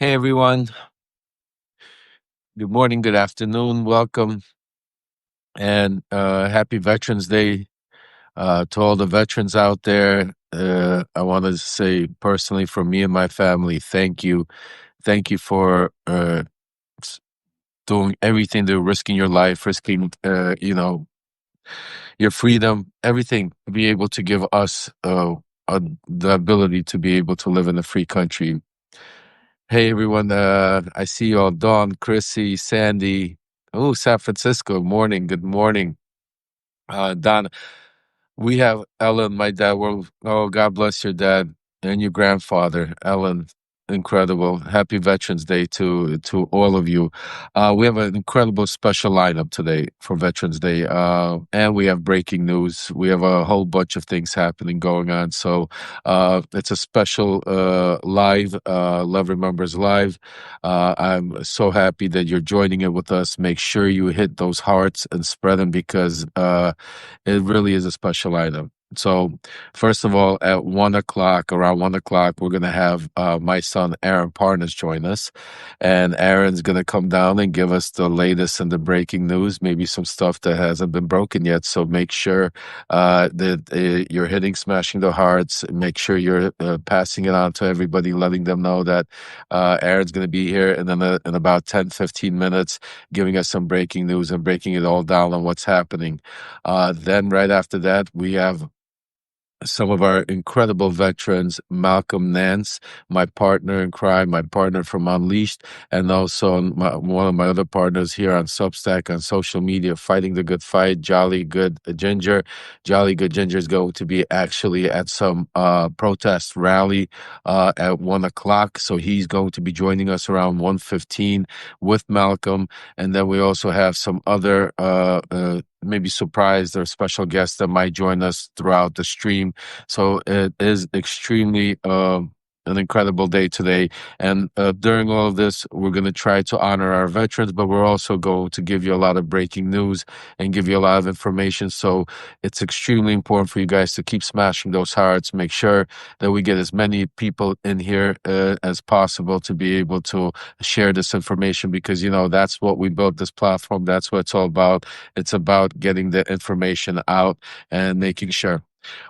Hey everyone, good morning, good afternoon, welcome, and happy Veterans Day to all the veterans out there. I want to say personally, from me and my family, thank you for s- doing everything, to risking your life, risking your freedom, everything, to be able to give us the ability to be able to live in a free country. Hey everyone, I see you all, Dawn, Chrissy, Sandy. Oh, San Francisco, morning, good morning. Don, we have Ellen, my dad. Oh, God bless your dad and your grandfather, Ellen. Incredible. Happy Veterans Day to all of you. We have an incredible special lineup today for Veterans Day, and we have breaking news. We have a whole bunch of things happening going on. So it's a special live, Love Remembers Live. I'm so happy that you're joining it with us. Make sure you hit those hearts and spread them because it really is a special item. So, first of all, at 1 o'clock, around 1 o'clock, we're going to have my son, Aaron Parnas, join us. And Aaron's going to come down and give us the latest and the breaking news, maybe some stuff that hasn't been broken yet. So, make sure that you're hitting, smashing the hearts. Make sure you're passing it on to everybody, letting them know that Aaron's going to be here. And then in about 10, 15 minutes, giving us some breaking news and breaking it all down on what's happening. Then right after that, we have some of our incredible veterans, Malcolm Nance, my partner in crime, my partner from Unleashed, and also one of my other partners here on Substack, on social media, Fighting the Good Fight, Jolly Good Ginger. Jolly Good Ginger is going to be actually at some protest rally at 1 o'clock. So he's going to be joining us around 1:15 with Malcolm. And then we also have some other maybe surprised or special guests that might join us throughout the stream. So it is extremely an incredible day today. And during all of this, we're going to try to honor our veterans, but we're also going to give you a lot of breaking news and give you a lot of information. So it's extremely important for you guys to keep smashing those hearts. Make sure that we get as many people in here as possible to be able to share this information because, that's what we built this platform. That's what it's all about. It's about getting the information out and making sure.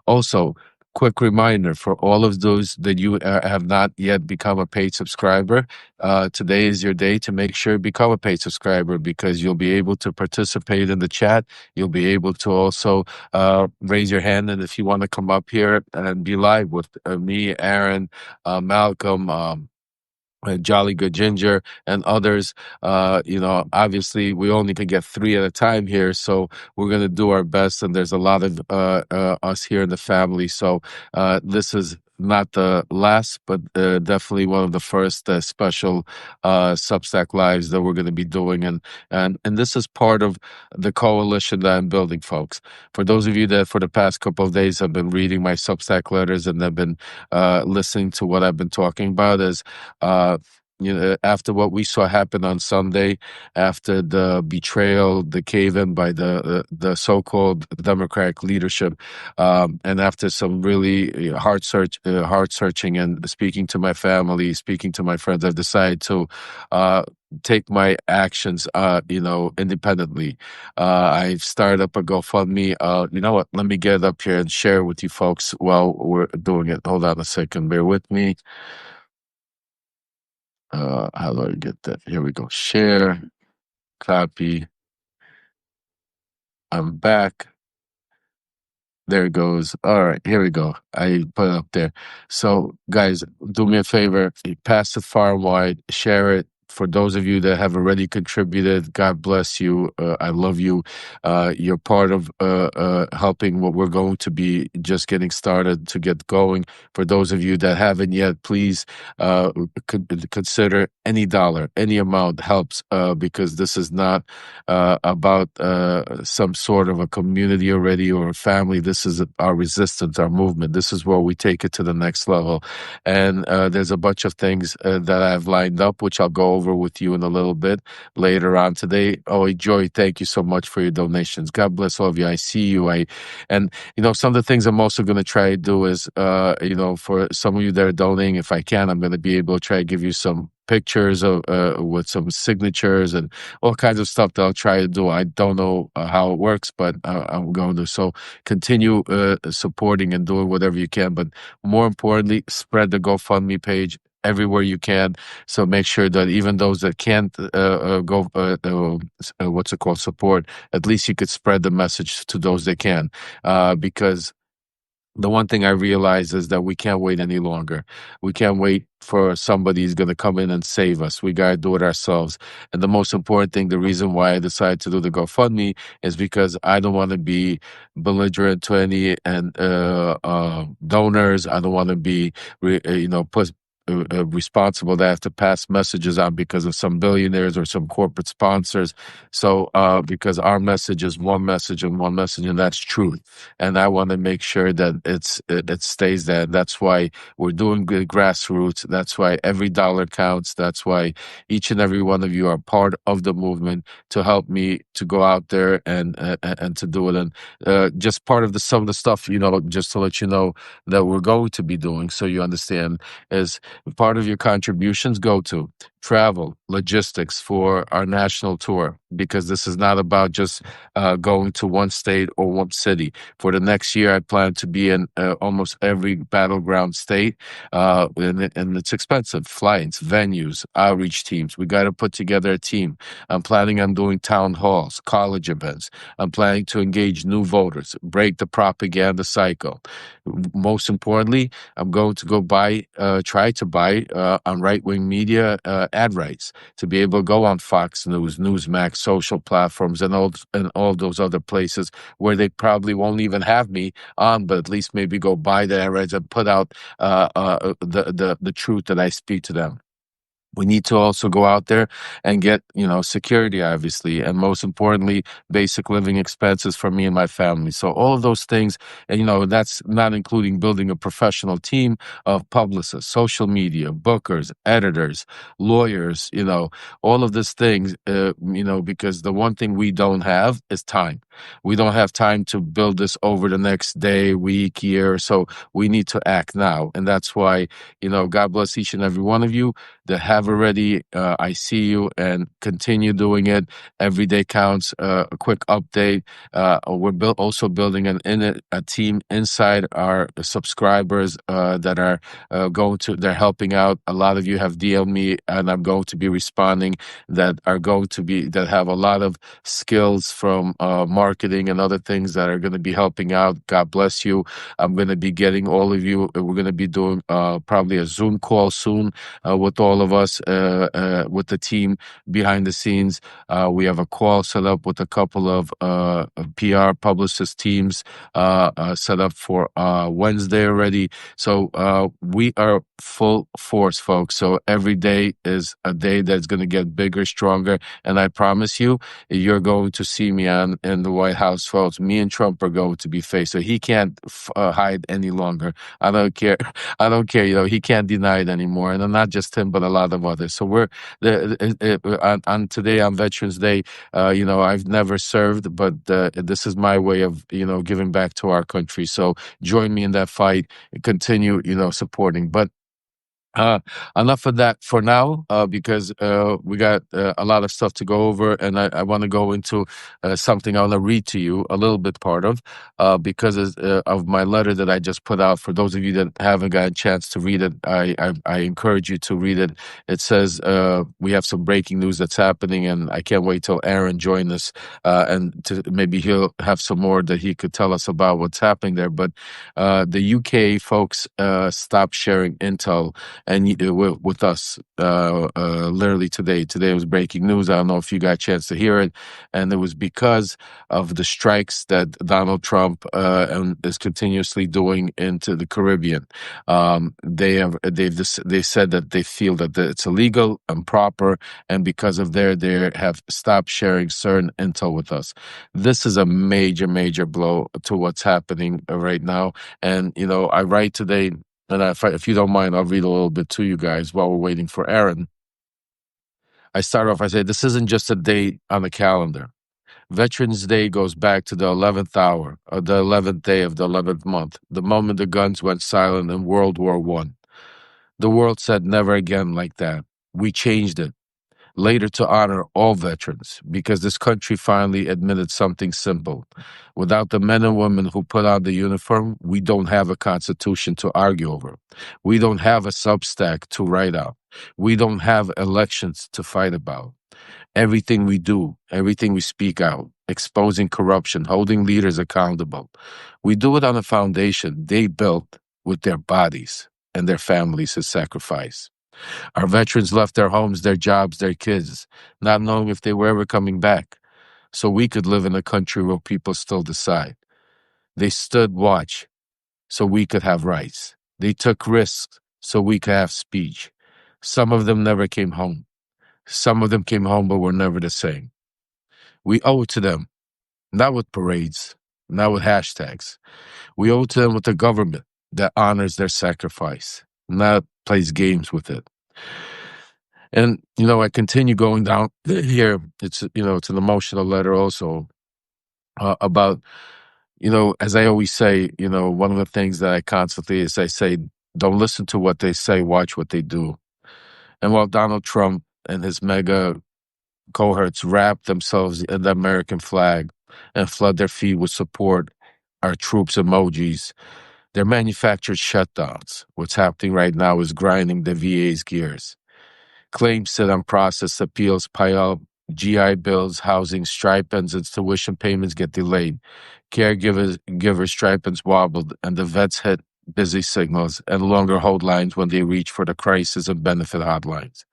Also, quick reminder for all of those that you have not yet become a paid subscriber, today is your day to make sure you become a paid subscriber because you'll be able to participate in the chat. You'll be able to also raise your hand. And if you want to come up here and be live with me, Aaron, Malcolm, Jolly Good Ginger and others. Obviously we only can get three at a time here, so we're gonna do our best. And there's a lot of us here in the family, so this is not the last, but definitely one of the first special Substack lives that we're going to be doing, and this is part of the coalition that I'm building, folks. For those of you that for the past couple of days have been reading my Substack letters and have been listening to what I've been talking about, is uh, after what we saw happen on Sunday, after the betrayal, the cave-in by the so-called Democratic leadership, and after some really heart searching, and speaking to my family, speaking to my friends, I've decided to take my actions, independently. I've started up a GoFundMe. You know what? Let me get up here and share with you folks while we're doing it. Hold on a second. Bear with me. How do I get that? Here we go. Share, copy. I'm back. There it goes. All right, here we go. I put it up there. So, guys, do me a favor, pass it far and wide, share it. For those of you that have already contributed, God bless you. I love you. You're part of helping what we're going to be just getting started to get going. For those of you that haven't yet, please consider any dollar, any amount helps because this is not about some sort of a community already or a family. This is our resistance, our movement. This is where we take it to the next level. And there's a bunch of things that I've lined up, which I'll go over over with you in a little bit later on today. Oh, Joy, thank you so much for your donations. God bless all of you. I see you. And some of the things I'm also going to try to do is, for some of you that are donating, if I can, I'm going to be able to try to give you some pictures of with some signatures and all kinds of stuff that I'll try to do. I don't know how it works, but I'm going to. So continue supporting and doing whatever you can. But more importantly, spread the GoFundMe page everywhere you can. So make sure that even those that can't go, what's it called, support, at least you could spread the message to those that can, because the one thing I realize is that we can't wait any longer. We can't wait for somebody who's going to come in and save us. We got to do it ourselves. And the most important thing, the reason why I decided to do the GoFundMe is because I don't want to be belligerent to any and donors. I don't want to be, put responsible that I have to pass messages on because of some billionaires or some corporate sponsors. So because our message is one message and one message, and that's truth. And I want to make sure that it stays there. That's why we're doing good grassroots. That's why every dollar counts. That's why each and every one of you are part of the movement to help me to go out there and to do it. And just part of some of the stuff, just to let you know that we're going to be doing, so you understand, is part of your contributions go to travel, logistics for our national tour, because this is not about just going to one state or one city. For the next year, I plan to be in almost every battleground state, and it's expensive. Flights, venues, outreach teams. We got to put together a team. I'm planning on doing town halls, college events. I'm planning to engage new voters, break the propaganda cycle. Most importantly, I'm going to try to buy on right-wing media ad rights to be able to go on Fox News, Newsmax, social platforms, and all those other places where they probably won't even have me on, but at least maybe go buy the ad rights and put out the truth that I speak to them. We need to also go out there and get, security, obviously, and most importantly, basic living expenses for me and my family. So all of those things, and that's not including building a professional team of publicists, social media, bookers, editors, lawyers, all of these things, because the one thing we don't have is time. We don't have time to build this over the next day, week, year. So we need to act now. And that's why, God bless each and every one of you that have already. I see you, and continue doing it. Every day counts. A quick update. We're also building a team inside our subscribers that are they're helping out. A lot of you have DM'd me, and I'm going to be responding, that have a lot of skills from marketing and other things that are going to be helping out. God bless you. I'm going to be getting all of you. We're going to be doing probably a Zoom call soon with all of us, with the team behind the scenes. We have a call set up with a couple of PR publicist teams set up for Wednesday already. So we are full force, folks. So every day is a day that's going to get bigger, stronger. And I promise you, you're going to see me in the White House, folks. Me and Trump are going to be faced. So he can't hide any longer. I don't care. I don't care. He can't deny it anymore. And not just him, but a lot of others. So we're on today, on Veterans Day. I've never served, but this is my way of giving back to our country. So join me in that fight. Continue supporting. But enough of that for now, because we got a lot of stuff to go over, and I want to go into something I want to read to you a little bit part of, because of my letter that I just put out. For those of you that haven't got a chance to read it, I encourage you to read it. It says we have some breaking news that's happening, and I can't wait till Aaron joins us, and maybe he'll have some more that he could tell us about what's happening there. But the UK folks stopped sharing intel and with us literally today. Today was breaking news. I don't know if you got a chance to hear it, and it was because of the strikes that Donald Trump is continuously doing into the Caribbean. They said that they feel that it's illegal, improper, and because of they have stopped sharing certain intel with us. This is a major, major blow to what's happening right now. And I write today. And if you don't mind, I'll read a little bit to you guys while we're waiting for Aaron. I start off, I say, this isn't just a date on the calendar. Veterans Day goes back to the 11th hour, or the 11th day of the 11th month, the moment the guns went silent in World War One. The world said never again like that. We changed it later to honor all veterans because this country finally admitted something simple. Without the men and women who put on the uniform, we don't have a constitution to argue over. We don't have a substack to write out. We don't have elections to fight about. Everything we do, everything we speak out, exposing corruption, holding leaders accountable, we do it on a foundation they built with their bodies and their families as sacrifice. Our veterans left their homes, their jobs, their kids, not knowing if they were ever coming back, so we could live in a country where people still decide. They stood watch so we could have rights. They took risks so we could have speech. Some of them never came home. Some of them came home but were never the same. We owe it to them, not with parades, not with hashtags. We owe it to them with a government that honors their sacrifice, not plays games with it. And, I continue going down here. It's an emotional letter also about, as I always say, one of the things that I constantly is I say, don't listen to what they say, watch what they do. And while Donald Trump and his mega cohorts wrap themselves in the American flag and flood their feed with support, our troops emojis, their manufactured shutdowns. What's happening right now is grinding the VA's gears. Claims sit on process appeals pile up, GI bills, housing stipends, and tuition payments get delayed. Giver stipends wobbled, and the vets hit busy signals and longer hold lines when they reach for the crisis and benefit hotlines.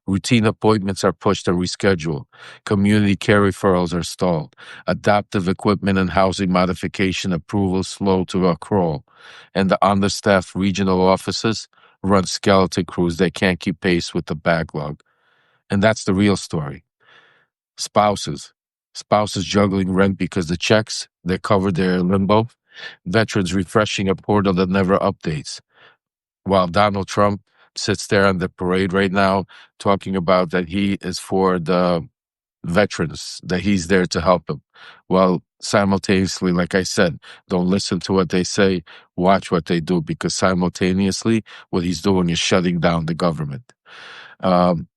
Routine appointments are pushed or rescheduled. Community care referrals are stalled. Adaptive equipment and housing modification approvals slow to a crawl. And the understaffed regional offices run skeleton crews that can't keep pace with the backlog. And that's the real story. Spouses. Spouses juggling rent because the checks that cover their limbo. Veterans refreshing a portal that never updates. While Donald Trump sits there on the parade right now talking about that he is for the veterans, that he's there to help them. Well, simultaneously, like I said, don't listen to what they say, watch what they do, because simultaneously, what he's doing is shutting down the government. Um,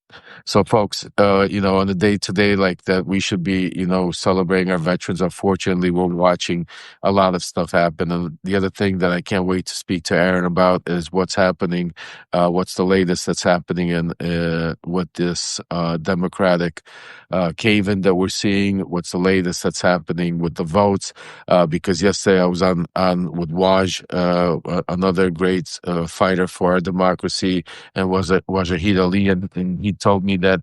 so, folks, on a day today like that, we should be, celebrating our veterans. Unfortunately, we're watching a lot of stuff happen. And the other thing that I can't wait to speak to Aaron about is what's happening, what's the latest that's happening with this Democratic cave-in that we're seeing. What's the latest that's happening with the votes? Because yesterday I was on with Waj, another great fighter for our democracy, and was Wajahid Ali, and he told me that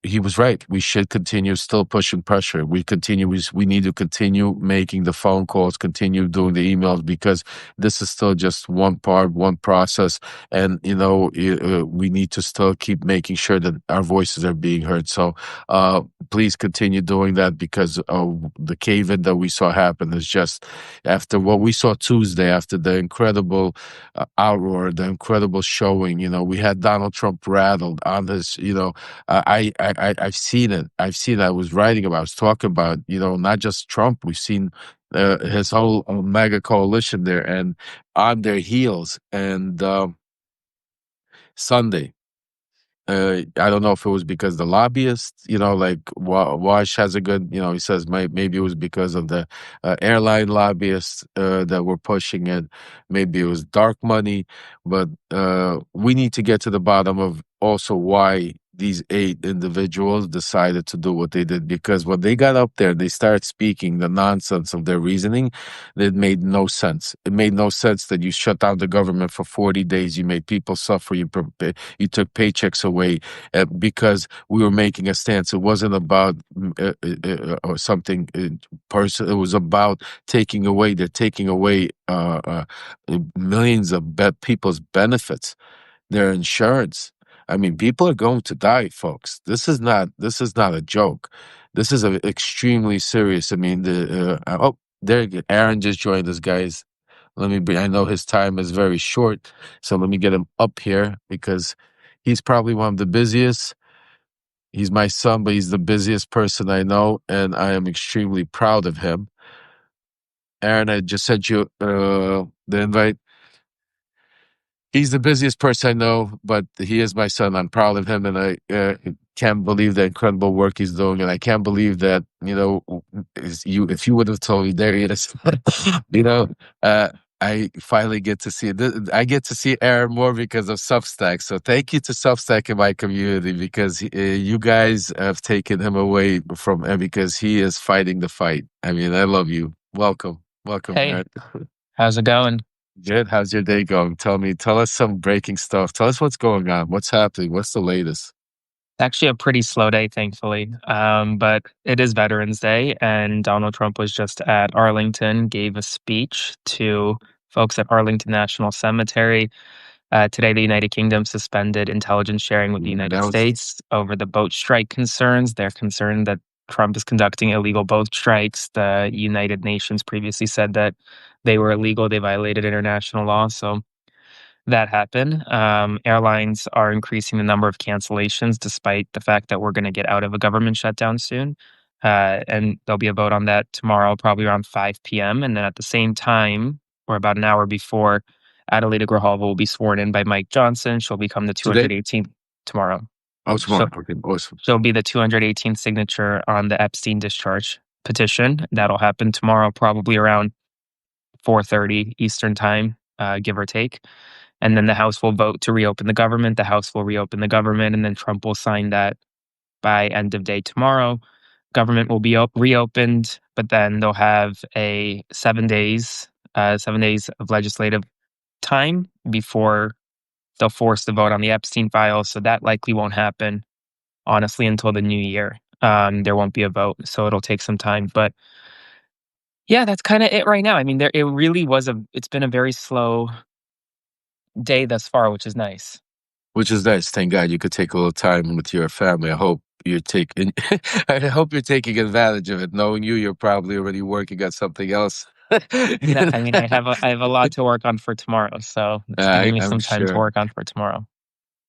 he was right. We should continue still pushing pressure. We need to continue making the phone calls, continue doing the emails, because this is still just one part, one process, and we need to still keep making sure that our voices are being heard. So please continue doing that, because the cave-in that we saw happen is just after what we saw Tuesday, after the incredible outroar, the incredible showing. We had Donald Trump rattled on this. I've seen it. I was writing about. I was talking about. Not just Trump. We've seen his whole mega coalition there, and on their heels. And Sunday. I don't know if it was because the lobbyists, like Wash has a good, he says maybe it was because of the airline lobbyists that were pushing it. Maybe it was dark money, but we need to get to the bottom of also why these 8 individuals decided to do what they did. Because when they got up there, they started speaking the nonsense of their reasoning. It made no sense. It made no sense that you shut down the government for 40 days. You made people suffer. You took paychecks away because we were making a stance. It wasn't about or something person. It was about taking away. They're taking away millions of people's benefits, their insurance. I mean, people are going to die, folks. This is not a joke. This is extremely serious. I mean, there, Aaron just joined us, guys. I know his time is very short, so let me get him up here because he's probably one of the busiest. He's my son, but he's the busiest person I know, and I am extremely proud of him. Aaron, I just sent you the invite. He's the busiest person I know, but he is my son. I'm proud of him, and I can't believe the incredible work he's doing. And I can't believe that if you would have told me there he is, you know, uh, I finally get to see it. I get to see Aaron more because of Substack. So thank you to Substack in my community because you guys have taken him away from because he is fighting the fight. I mean, I love you. Welcome, Hey, Aaron. how's it going? Good. How's your day going? Tell us some breaking stuff. Tell us what's going on. What's happening? What's the latest? Actually, a pretty slow day, thankfully. But it is Veterans Day, and Donald Trump was just at Arlington, gave a speech to folks at Arlington National Cemetery. Today, the United Kingdom suspended intelligence sharing with the United That was, States over the boat strike concerns. They're concerned that Trump is conducting illegal boat strikes. The United Nations previously said that they were illegal, they violated international law. So that happen. Airlines are increasing the number of cancellations despite the fact that we're going to get out of a government shutdown soon. And there'll be a vote on that tomorrow, probably around 5 p.m. And then at the same time, or about an hour before, Adelita Grijalva will be sworn in by Mike Johnson. She'll become the today? 218th tomorrow. Oh, She'll, tomorrow. Okay, awesome. she'll be the 218th signature on the Epstein discharge petition. That'll happen tomorrow, probably around 4:30 Eastern time, give or take. And then the House will vote to reopen the government. The House will reopen the government, and then Trump will sign that by end of day tomorrow. Government will be reopened, but then they'll have a 7 days, 7 days of legislative time before they'll force the vote on the Epstein files. So that likely won't happen, honestly, until the new year. There won't be a vote, so it'll take some time. But yeah, that's kind of it right now. I mean, it really was it's been a very slow day thus far, which is nice. Which is nice. Thank God you could take a little time with your family. I hope you're taking I hope you're taking advantage of it. Knowing you, you're probably already working on something else. No, I mean, I have a lot to work on for tomorrow, so it's giving me I'm some time to sure. work on for tomorrow.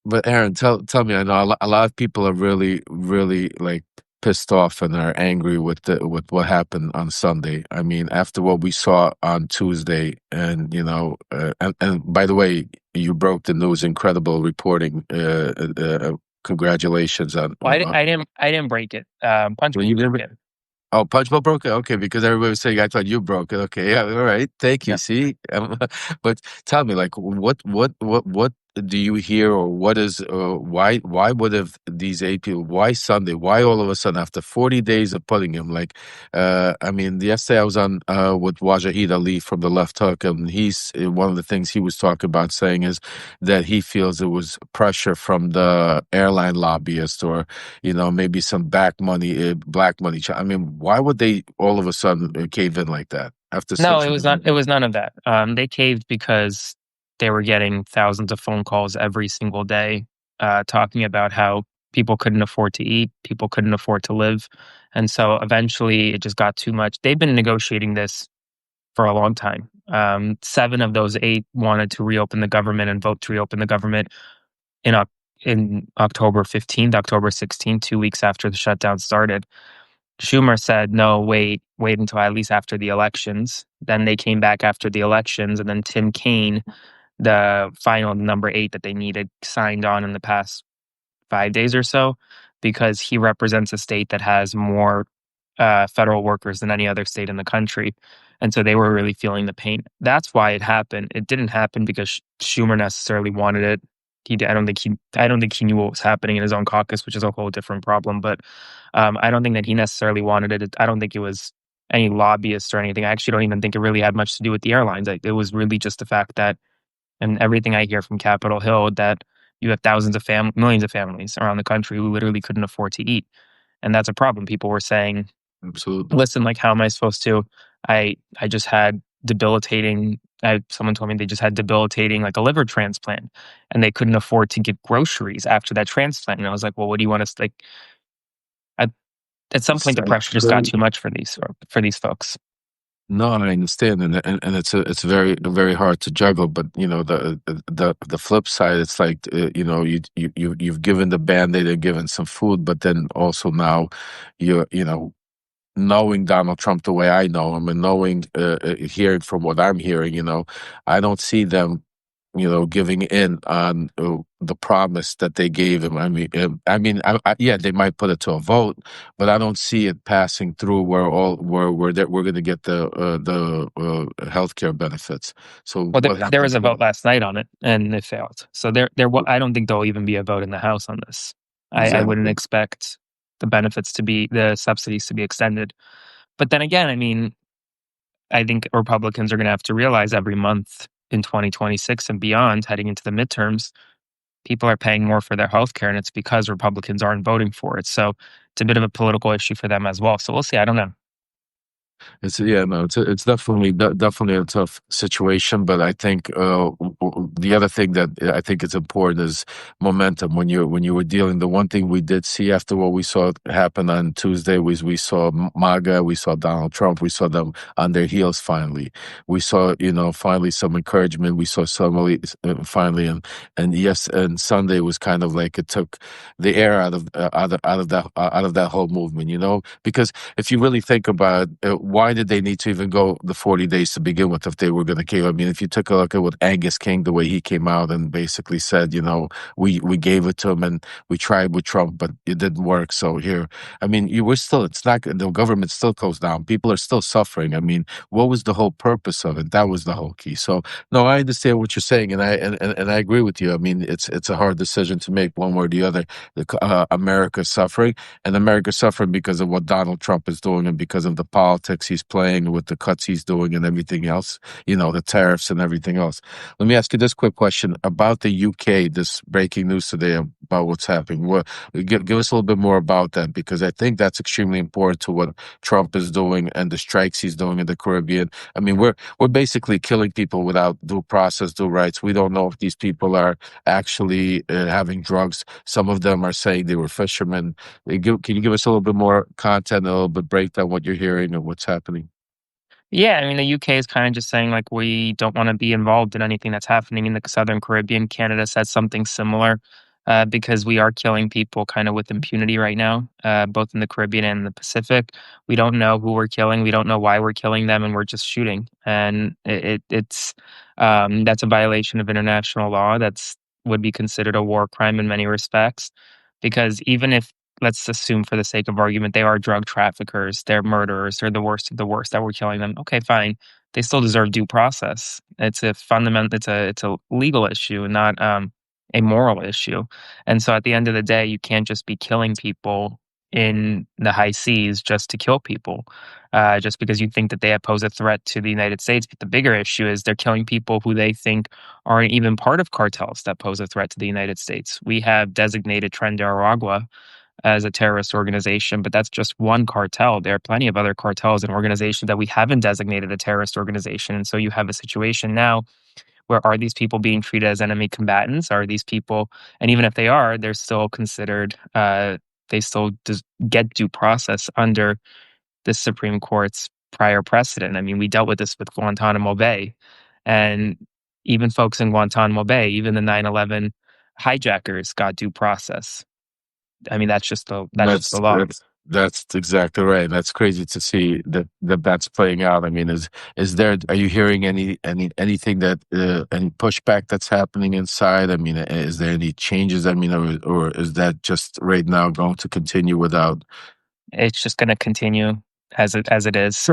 But Aaron, tell me. I know a lot of people are really like pissed off and are angry with with what happened on Sunday. I mean, after what we saw on Tuesday, and and by the way, you broke the news. Incredible reporting. Congratulations Well, I didn't break it. well, Punchbowl you broke never. it. Oh, Punchbowl broke it? Okay, because everybody was saying I thought you broke it. Okay, yeah, all right. Thank you. No, See, but tell me, like, what do you hear, or what is, why would have these eight people? Why Sunday? Why all of a sudden after 40 days of putting him? Like, I mean, yesterday I was on with Wajahid Ali from the Left Hook, and he's one of the things he was talking about saying is that he feels it was pressure from the airline lobbyist or maybe some back money, black money. I mean, why would they all of a sudden cave in like that after no, such it a was not. It was none of that. They caved because they were getting thousands of phone calls every single day, talking about how people couldn't afford to eat, people couldn't afford to live, and so eventually it just got too much. They've been negotiating this for a long time. Seven of those eight wanted to reopen the government and vote to reopen the government in in October 15th, October 16th, 2 weeks after the shutdown started. Schumer said, no, wait until at least after the elections. Then they came back after the elections, and then Tim Kaine, the final number eight that they needed, signed on in the past 5 days or so because he represents a state that has more federal workers than any other state in the country. And so they were really feeling the pain. That's why it happened. It didn't happen because Schumer necessarily wanted it. I don't think he knew what was happening in his own caucus, which is a whole different problem. But I don't think that he necessarily wanted it. I don't think it was any lobbyists or anything. I actually don't even think it really had much to do with the airlines. It was really just the fact that, and everything I hear from Capitol Hill, that you have thousands of millions of families around the country who literally couldn't afford to eat, and that's a problem. People were saying, absolutely. listen, like, how am I supposed to? I just had debilitating. Someone told me they just had debilitating, like, a liver transplant, and they couldn't afford to get groceries after that transplant. And I was like, well, what do you want us like? At, at some It's point, the pressure just got too much for these folks. No, I understand, and it's very hard to juggle. But you know, the flip side, it's like you know, you've given the band-aid and given some food, but then also now you know, knowing Donald Trump the way I know him, and knowing hearing from what I'm hearing, you know, I don't see them, you know, giving in on the promise that they gave him. Yeah, they might put it to a vote, but I don't see it passing through where all where that we're going to get the healthcare benefits. So Well, what there was happens a vote when last night on it, and it failed. So I don't think there'll even be a vote in the House on this. I wouldn't exactly? expect the subsidies to be extended. But then again, I mean, I think Republicans are going to have to realize every month in 2026 and beyond, heading into the midterms, people are paying more for their health care, and it's because Republicans aren't voting for it. So it's a bit of a political issue for them as well. So we'll see. I don't know. It's yeah, no, it's definitely definitely a tough situation, but I think the other thing that I think is important is momentum. When you were dealing, the one thing we did see after what we saw happen on Tuesday was we saw MAGA, we saw Donald Trump, we saw them on their heels finally. We saw, you know, finally some encouragement. We saw somebody finally, and yes, and Sunday was kind of like it took the air out of that whole movement, you know, because if you really think about it, why did they need to even go the 40 days to begin with if they were going to cave? I mean, if you took a look at what Angus King, the way he came out and basically said, you know, we gave it to him and we tried with Trump, but it didn't work. So here, I mean, you were still, it's not, the government still closed down. People are still suffering. I mean, what was the whole purpose of it? That was the whole key. So, no, I understand what you're saying, and I agree with you. I mean, it's a hard decision to make one way or the other. America's suffering, and America's suffering because of what Donald Trump is doing and because of the politics he's playing with the cuts he's doing and everything else, you know, the tariffs and everything else. Let me ask you this quick question about the UK, this breaking news today about what's happening. Give us a little bit more about that, because I think that's extremely important to what Trump is doing and the strikes he's doing in the Caribbean. I mean, we're basically killing people without due process, due rights. We don't know if these people are actually having drugs. Some of them are saying they were fishermen. Can you give us a little bit more content, a little bit breakdown what you're hearing and what's happening? Yeah, I mean, the UK is kind of just saying like we don't want to be involved in anything that's happening in the Southern Caribbean. Canada said something similar because we are killing people kind of with impunity right now, both in the Caribbean and the Pacific. We don't know who we're killing. We don't know why we're killing them, and we're just shooting. And it's that's a violation of international law. That's would be considered a war crime in many respects, because even if let's assume for the sake of argument, they are drug traffickers, they're murderers, they're the worst of the worst that we're killing them. Okay, fine. They still deserve due process. It's a legal issue, not a moral issue. And so at the end of the day, you can't just be killing people in the high seas just to kill people, just because you think that they pose a threat to the United States. But the bigger issue is they're killing people who they think aren't even part of cartels that pose a threat to the United States. We have designated Tren de Aragua as a terrorist organization, but that's just one cartel. There are plenty of other cartels and organizations that we haven't designated a terrorist organization. And so you have a situation now where are these people being treated as enemy combatants? Are these people, and even if they are, they're still considered, they still get due process under the Supreme Court's prior precedent. I mean, we dealt with this with Guantanamo Bay, and even folks in Guantanamo Bay, even the 9/11 hijackers got due process. I mean, that's just the That's law. that's that's exactly right. That's crazy to see that's playing out. I mean, is there? Are you hearing anything that any pushback that's happening inside? I mean, is there any changes? I mean, or is that just right now going to continue without? It's just gonna continue as it is.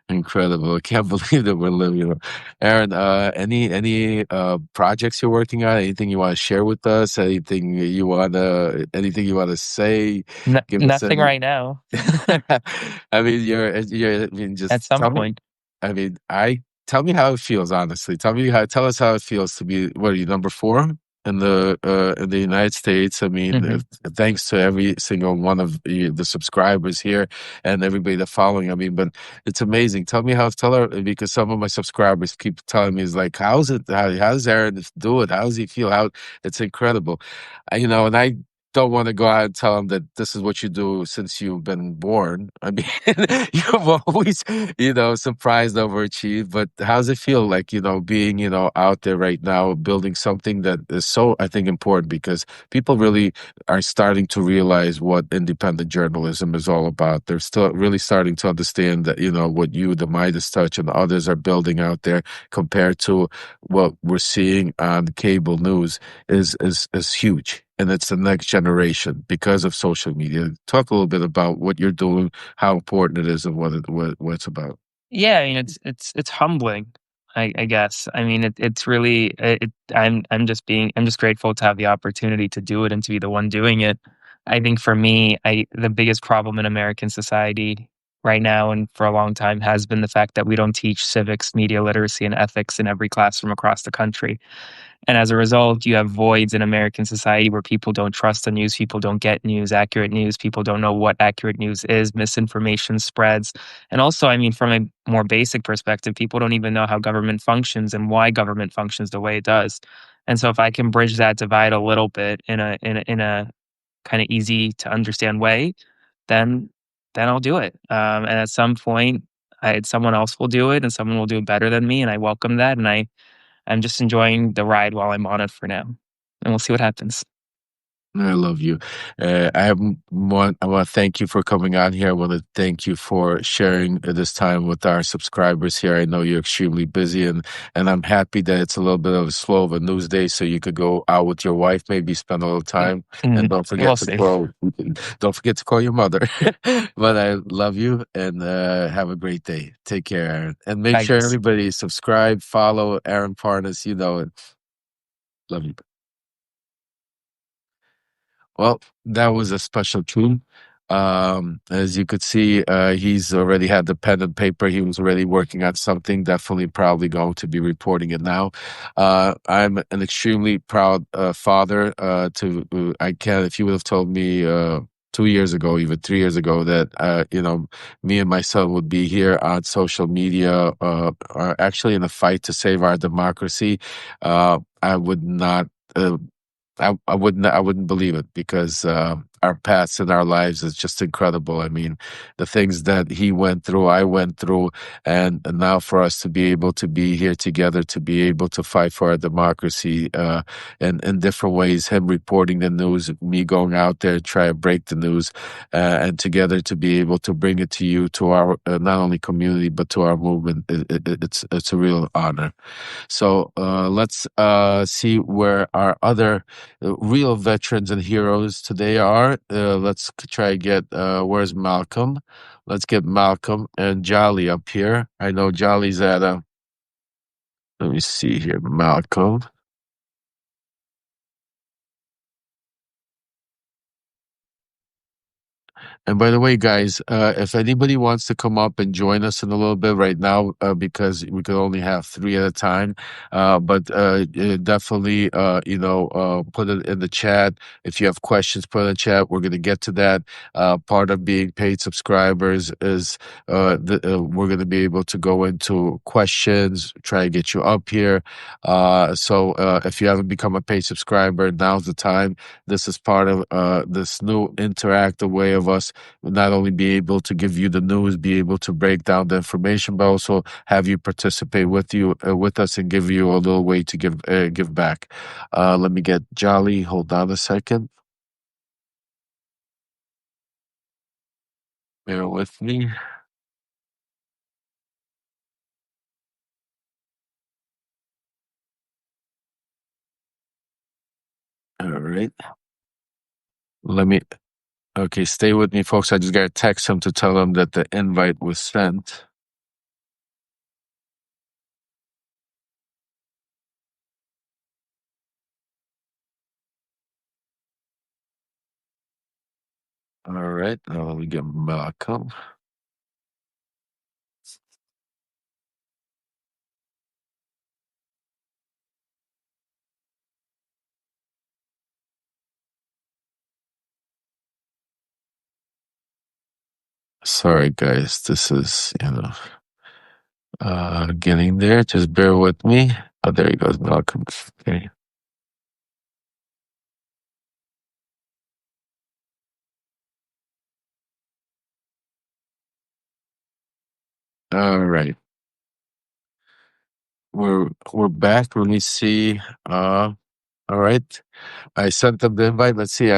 Incredible. I can't believe that we're living. Aaron, any projects you're working on? Anything you want to share with us? Anything you wanna say? Give us Nothing any right now. I mean, I mean, At just some tell me. point. I mean, tell me how it feels, honestly. Tell us how it feels to be, what are you, number four in the United States? I mean, Mhm. thanks to every single one of the subscribers here and everybody that's following. I mean, but it's amazing. Tell her, because some of my subscribers keep telling me, is like, how does Aaron do it? How does he feel? How it's incredible. You know, and don't want to go out and tell them that this is what you do since you've been born. I mean, you've always, surprised, overachieved. But how's it feel like, being, out there right now, building something that is so, I think, important because people really are starting to realize what independent journalism is all about. They're still really starting to understand that, what you, the Midas Touch, and others are building out there compared to what we're seeing on cable news is huge, and it's the next generation because of social media. Talk a little bit about what you're doing, how important it is, and what it's about. Yeah, I mean, it's humbling, I guess. I mean, it's really I'm just grateful to have the opportunity to do it and to be the one doing it. I think for me, I the biggest problem in American society right now and for a long time has been the fact that we don't teach civics, media literacy, and ethics in every classroom across the country. And as a result, you have voids in American society where people don't trust the news, people don't get news, accurate news, people don't know what accurate news is, misinformation spreads. And also, I mean, from a more basic perspective, people don't even know how government functions and why government functions the way it does. And so if I can bridge that divide a little bit in a kind of easy to understand way, then I'll do it. And at some point, someone else will do it, and someone will do it better than me, and I welcome that. And I'm just enjoying the ride while I'm on it for now, and we'll see what happens. I love you. I want to thank you for coming on here. I want to thank you for sharing this time with our subscribers here. I know you're extremely busy, and I'm happy that it's a little bit of a slow of a news day, so you could go out with your wife, maybe spend a little time, and We'll see. don't forget to call your mother. But I love you, and have a great day. Take care, Aaron, and make sure Thanks. everybody subscribe, follow Aaron Parnas. You know it. Love you. Well, that was a special tune. As you could see, he's already had the pen and paper. He was already working on something. Definitely, probably going to be reporting it now. I'm an extremely proud father. I can't. If you would have told me 2 years ago, even 3 years ago, that me and my son would be here on social media, actually in a fight to save our democracy, I would not. I wouldn't believe it because our paths in our lives is just incredible. I mean, the things that he went through, I went through, and now for us to be able to be here together, to be able to fight for our democracy in different ways, him reporting the news, me going out there, try to break the news, and together to be able to bring it to you, to our not only community, but to our movement. It's a real honor. So let's see where our other real veterans and heroes today are. Let's try to get where's Malcolm? Let's get Malcolm and Jolly up here. I know Jolly's at a. Let me see here, Malcolm. And by the way, guys, if anybody wants to come up and join us in a little bit right now, because we could only have three at a time, but definitely, put it in the chat. If you have questions, put it in the chat. We're going to get to that. Part of being paid subscribers is we're going to be able to go into questions, try to get you up here. So if you haven't become a paid subscriber, now's the time. This is part of this new interactive way of us not only be able to give you the news, be able to break down the information, but also have you participate with us and give you a little way to give back. Let me get Jolly. Hold on a second. Bear with me. All right. Let me. Okay, stay with me, folks. I just got to text him to tell him that the invite was sent. All right. Now let me get Malcolm. Sorry, guys. This is, getting there. Just bear with me. Oh, there he goes, Malcolm. Okay. All right. We're back. Let me see. All right. I sent them the invite. Let's see.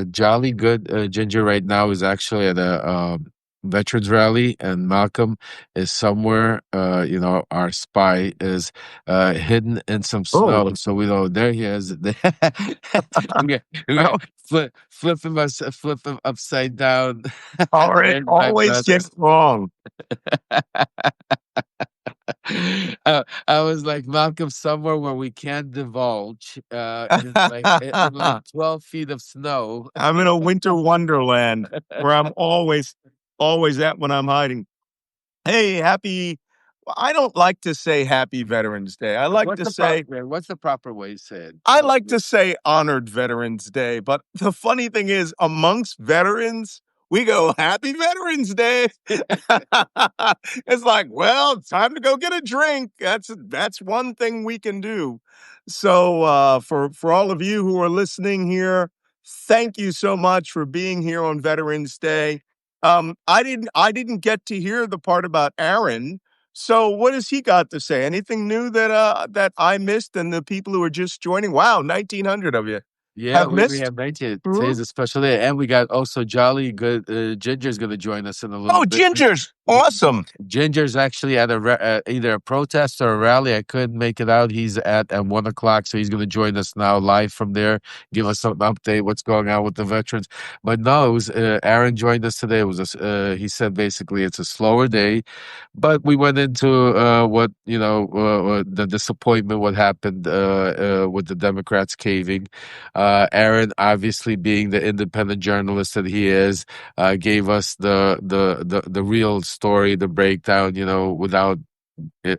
Jolly Good Ginger right now is actually at a veterans rally, and Malcolm is somewhere. Our spy is hidden in some Oh, snow, so we know there he is. We well, flip him upside down. all right. And my Always get best. wrong. I was like, Malcolm, somewhere where we can't divulge, in like I'm 12 feet of snow. in a winter wonderland where I'm always at when I'm hiding. Hey, I don't like to say happy Veterans Day. What's the proper way to say it? I like to say honored Veterans Day, but the funny thing is, amongst veterans, we go happy Veterans Day. It's like, well, it's time to go get a drink. That's one thing we can do. So for all of you who are listening here, thank you so much for being here on Veterans Day. I didn't get to hear the part about Aaron. So what has he got to say? Anything new that I missed and the people who are just joining? Wow, 1,900 of you Yeah, have we missed. have 19. Hmm? Today's a special day. And we got also Jolly Good Ginger's going to join us in a little Oh, bit. Ginger's awesome. Ginger's actually at either a protest or a rally. I couldn't make it out. He's at 1 o'clock, so he's going to join us now live from there, give us some update what's going on with the veterans. But no, it was Aaron joined us today. It was he said basically it's a slower day, but we went into what the disappointment, what happened with the Democrats caving. Aaron, obviously being the independent journalist that he is, gave us the real story, the breakdown, without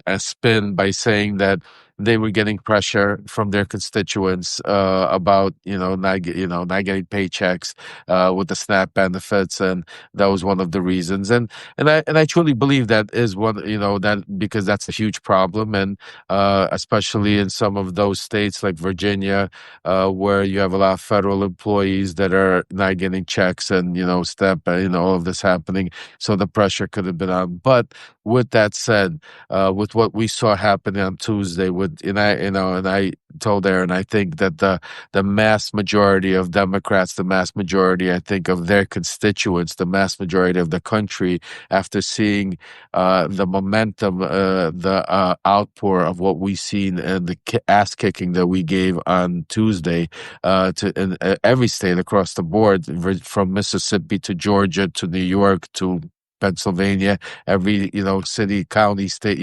a spin by saying that they were getting pressure from their constituents about not getting paychecks with the SNAP benefits, and that was one of the reasons. And I truly believe that is one, that because that's a huge problem, and especially in some of those states like Virginia, where you have a lot of federal employees that are not getting checks, and SNAP, all of this happening, so the pressure could have been on. But with that said, with what we saw happening on Tuesday, and I told Aaron, I think that the mass majority of Democrats, the mass majority, I think, of their constituents, the mass majority of the country, after seeing the momentum, the outpour of what we seen, and the ass kicking that we gave on Tuesday, to in every state across the board, from Mississippi to Georgia to New York to Pennsylvania, every city, county, state,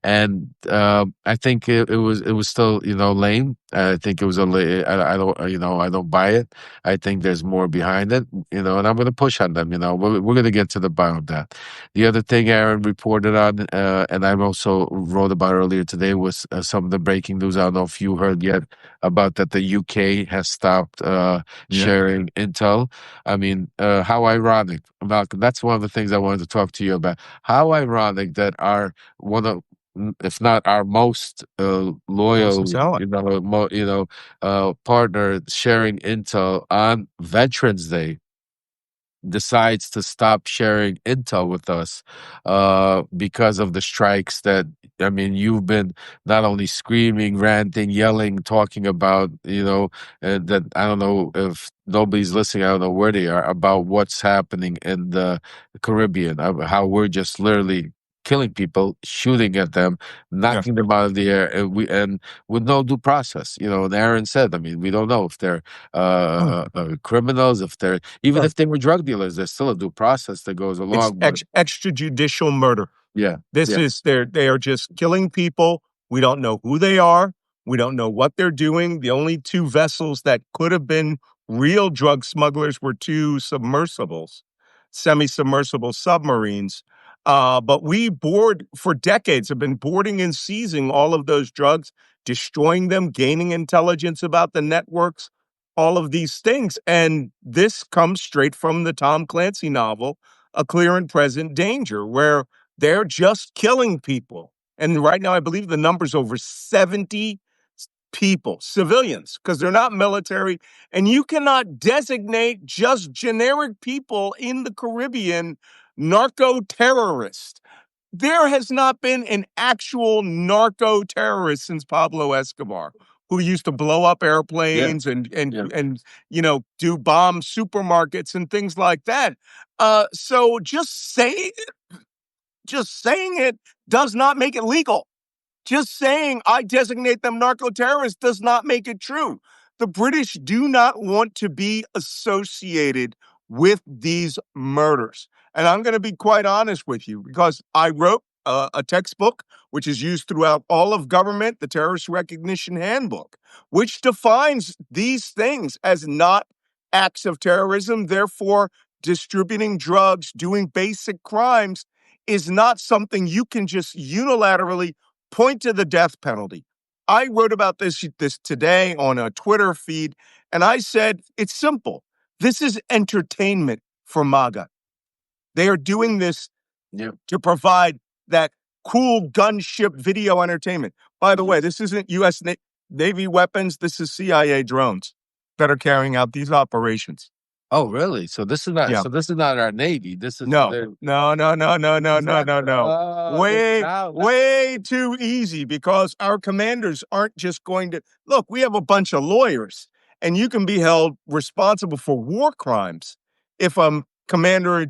and I think it was still lame. I think it was I don't I don't buy it. I think there's more behind it, and I'm going to push on them. We're going to get to the bottom of that. The other thing Aaron reported on, and I also wrote about earlier today, was some of the breaking news. I don't know if you heard yet about that. The UK has stopped Yeah. sharing intel. I mean, how ironic, Malcolm. That's one of the things I wanted to talk to you about. How ironic that one of, if not our most Awesome loyal, talent. partner sharing intel on Veterans Day decides to stop sharing intel with us because of the strikes that, I mean, you've been not only screaming, ranting, yelling, talking about, that I don't know if nobody's listening, I don't know where they are, about what's happening in the Caribbean, how we're just literally killing people, shooting at them, Yeah. knocking them out of the air, and with no due process. And Aaron said, I mean, we don't know if they're Oh, criminals, if they're even sure. if they were drug dealers, there's still a due process that goes It's along. But extrajudicial murder. yeah, This yeah, is they are just killing people. We don't know who they are. We don't know what they're doing. The only two vessels that could have been real drug smugglers were two submersibles, semi-submersible submarines. But we board for decades have been boarding and seizing all of those drugs, destroying them, gaining intelligence about the networks, all of these things. And this comes straight from the Tom Clancy novel, A Clear and Present Danger, where they're just killing people. And right now, I believe the number's over 70 people, civilians, because they're not military. And you cannot designate just generic people in the Caribbean narco terrorists. There has not been an actual narco terrorist since Pablo Escobar, who used to blow up airplanes and do bomb supermarkets and things like that. So just saying it does not make it legal. Just saying I designate them narco terrorists does not make it true. The British do not want to be associated with these murders. And I'm going to be quite honest with you because I wrote a textbook which is used throughout all of government, the Terrorist Recognition Handbook, which defines these things as not acts of terrorism. Therefore, distributing drugs, doing basic crimes is not something you can just unilaterally point to the death penalty. I wrote about this today on a Twitter feed, and I said, it's simple. This is entertainment for MAGA. They are doing this to provide that cool gunship video entertainment. By the way, this isn't U.S. Navy weapons. This is CIA drones that are carrying out these operations. Oh, really? So this is not. Yeah. So this is not our Navy. This is No. Oh, Way too easy because our commanders aren't just going to look. We have a bunch of lawyers, and you can be held responsible for war crimes if a commander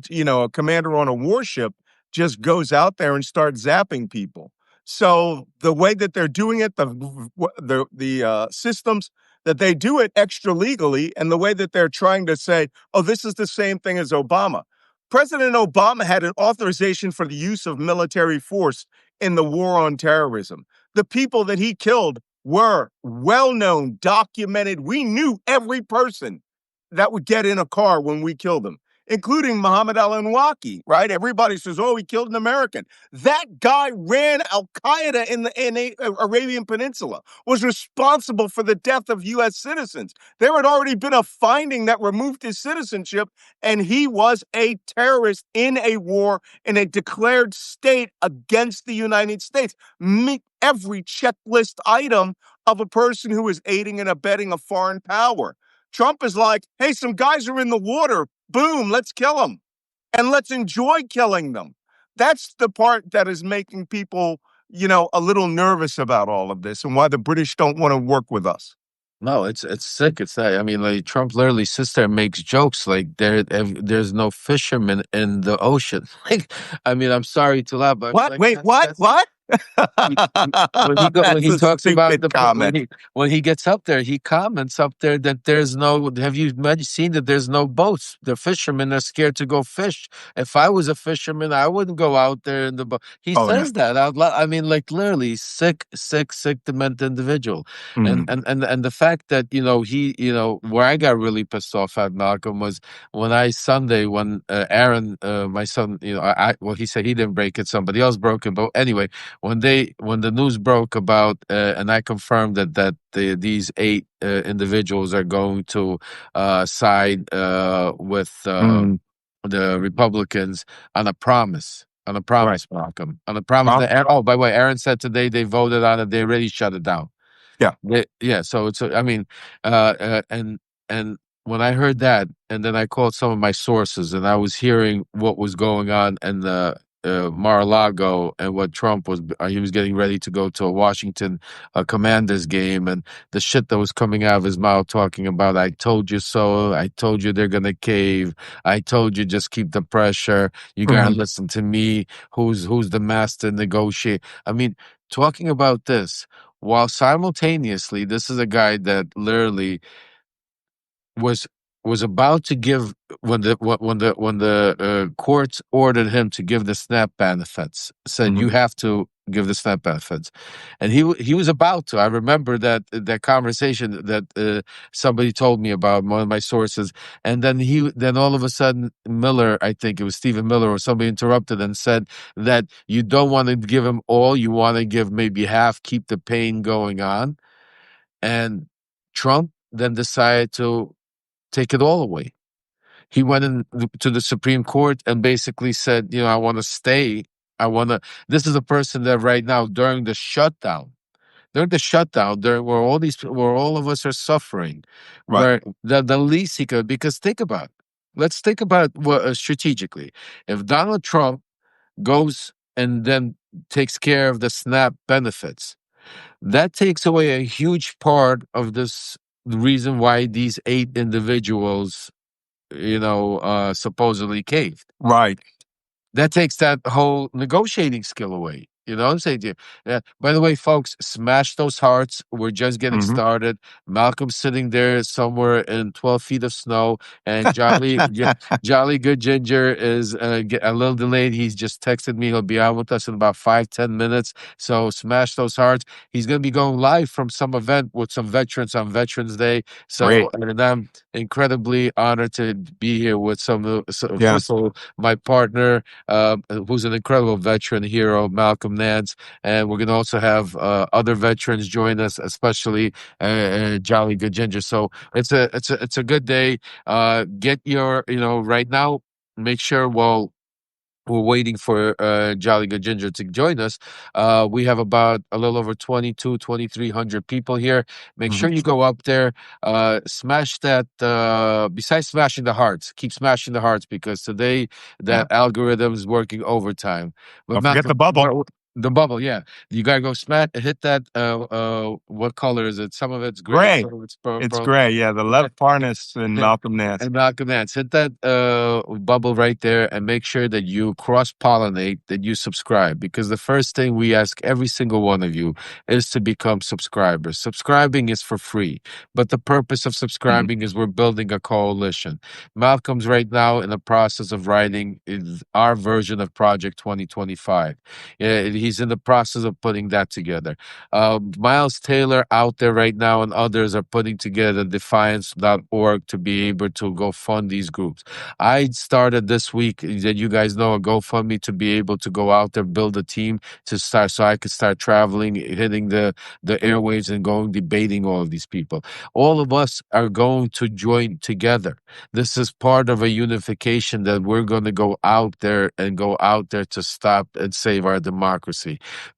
on a warship just goes out there and starts zapping people. So the way that they're doing it, the systems that they do it extra legally, and the way that they're trying to say, oh, this is the same thing as Obama. President Obama had an authorization for the use of military force in the war on terrorism. The people that he killed were well-known, documented. We knew every person that would get in a car when we killed them, including Mohammed al-Awlaki, right? Everybody says, oh, he killed an American. That guy ran al-Qaeda in the Arabian Peninsula, was responsible for the death of U.S. citizens. There had already been a finding that removed his citizenship, and he was a terrorist in a war in a declared state against the United States. Meet every checklist item of a person who is aiding and abetting a foreign power. Trump is like, hey, some guys are in the water. Boom, let's kill them. And let's enjoy killing them. That's the part that is making people, a little nervous about all of this and why the British don't want to work with us. No, it's sick. It's that. I mean, like Trump literally sits there and makes jokes like there's no fishermen in the ocean. Like, I mean, I'm sorry to laugh, but what? like, Wait, what? What? When he talks about the comment. when he gets up there, he comments up there that there's no. Have you seen that there's no boats? The fishermen are scared to go fish. If I was a fisherman, I wouldn't go out there in the boat. He says that out loud. I mean, like literally, sick, demented individual. Mm. And the fact that where I got really pissed off at Malcolm was when when Aaron, my son, he said he didn't break it, somebody else broke it, but anyway. When the news broke about and I confirmed that these 8 individuals are going to side with the Republicans on a promise, Right. Malcolm, on a promise. By the way, Aaron said today they voted on it. They already shut it down. Yeah. So it's I mean, and when I heard that, and then I called some of my sources, and I was hearing what was going on in the Mar-a-Lago and what Trump was, he was getting ready to go to a Washington Commanders game, and the shit that was coming out of his mouth talking about, I told you so, I told you they're gonna cave, I told you just keep the pressure, you gotta listen to me, who's the master negotiator. I mean, talking about this, while simultaneously, this is a guy that literally was about to give when the courts ordered him to give the SNAP benefits, said you have to give the SNAP benefits, and he was about to. I remember that conversation that somebody told me about, one of my sources, and then all of a sudden Miller, I think it was Stephen Miller or somebody, interrupted and said that you don't want to give him all, you want to give maybe half, keep the pain going on, and Trump then decided to take it all away. He went to the Supreme Court and basically said, I want to stay. This is a person that right now during the shutdown, where all of us are suffering, Right. where the least he could, because let's think about strategically. If Donald Trump goes and then takes care of the SNAP benefits. That takes away a huge part of this reason why these 8 individuals, supposedly caved. Right. That takes that whole negotiating skill away. You know what I'm saying to you? By the way, folks, smash those hearts. We're just getting started. Malcolm's sitting there somewhere in 12 feet of snow, and Jolly Good Ginger is a little delayed. He's just texted me. He'll be on with us in about 5-10 minutes. So smash those hearts. He's going to be going live from some event with some veterans on Veterans Day. So, and I'm incredibly honored to be here with first of all, my partner, who's an incredible veteran hero, Malcolm Nance, and we're going to also have other veterans join us, especially Jolly Good Ginger. So it's a good day. Get your right now. Make sure we're waiting for Jolly Good Ginger to join us. We have about a little over 2,300 people here. Make sure you go up there, smash that. Besides smashing the hearts, keep smashing the hearts, because today that algorithm is working overtime. But Don't forget the bubble. The bubble, yeah. You gotta go smash, hit that. What color is it? Some of it's Gray. some of it's purple. It's gray, yeah. The Lev Parnas and Malcolm Nance. And Malcolm Nance. Hit that bubble right there, and make sure that you cross-pollinate, that you subscribe, because the first thing we ask every single one of you is to become subscribers. Subscribing is for free, but the purpose of subscribing is we're building a coalition. Malcolm's right now in the process of writing our version of Project 2025. He's in the process of putting that together. Miles Taylor out there right now and others are putting together defiance.org to be able to go fund these groups. I started this week, that you guys know, a GoFundMe to be able to go out there, build a team to start, so I could start traveling, hitting the airwaves and going debating all of these people. All of us are going to join together. This is part of a unification that we're going to go out there to stop and save our democracy.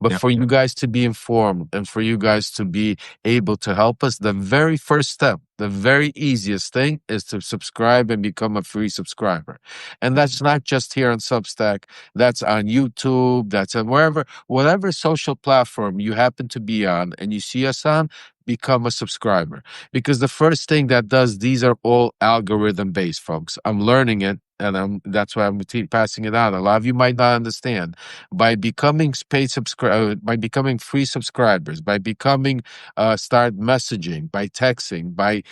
But for you guys to be informed and for you guys to be able to help us, the very first step, the very easiest thing is to subscribe and become a free subscriber. And that's not just here on Substack. That's on YouTube. That's on whatever social platform you happen to be on and you see us on, become a subscriber. Because the first thing that does, these are all algorithm based, folks. I'm learning it, and that's why I'm passing it on. A lot of you might not understand. By becoming by becoming free subscribers, by becoming start messaging, by texting, by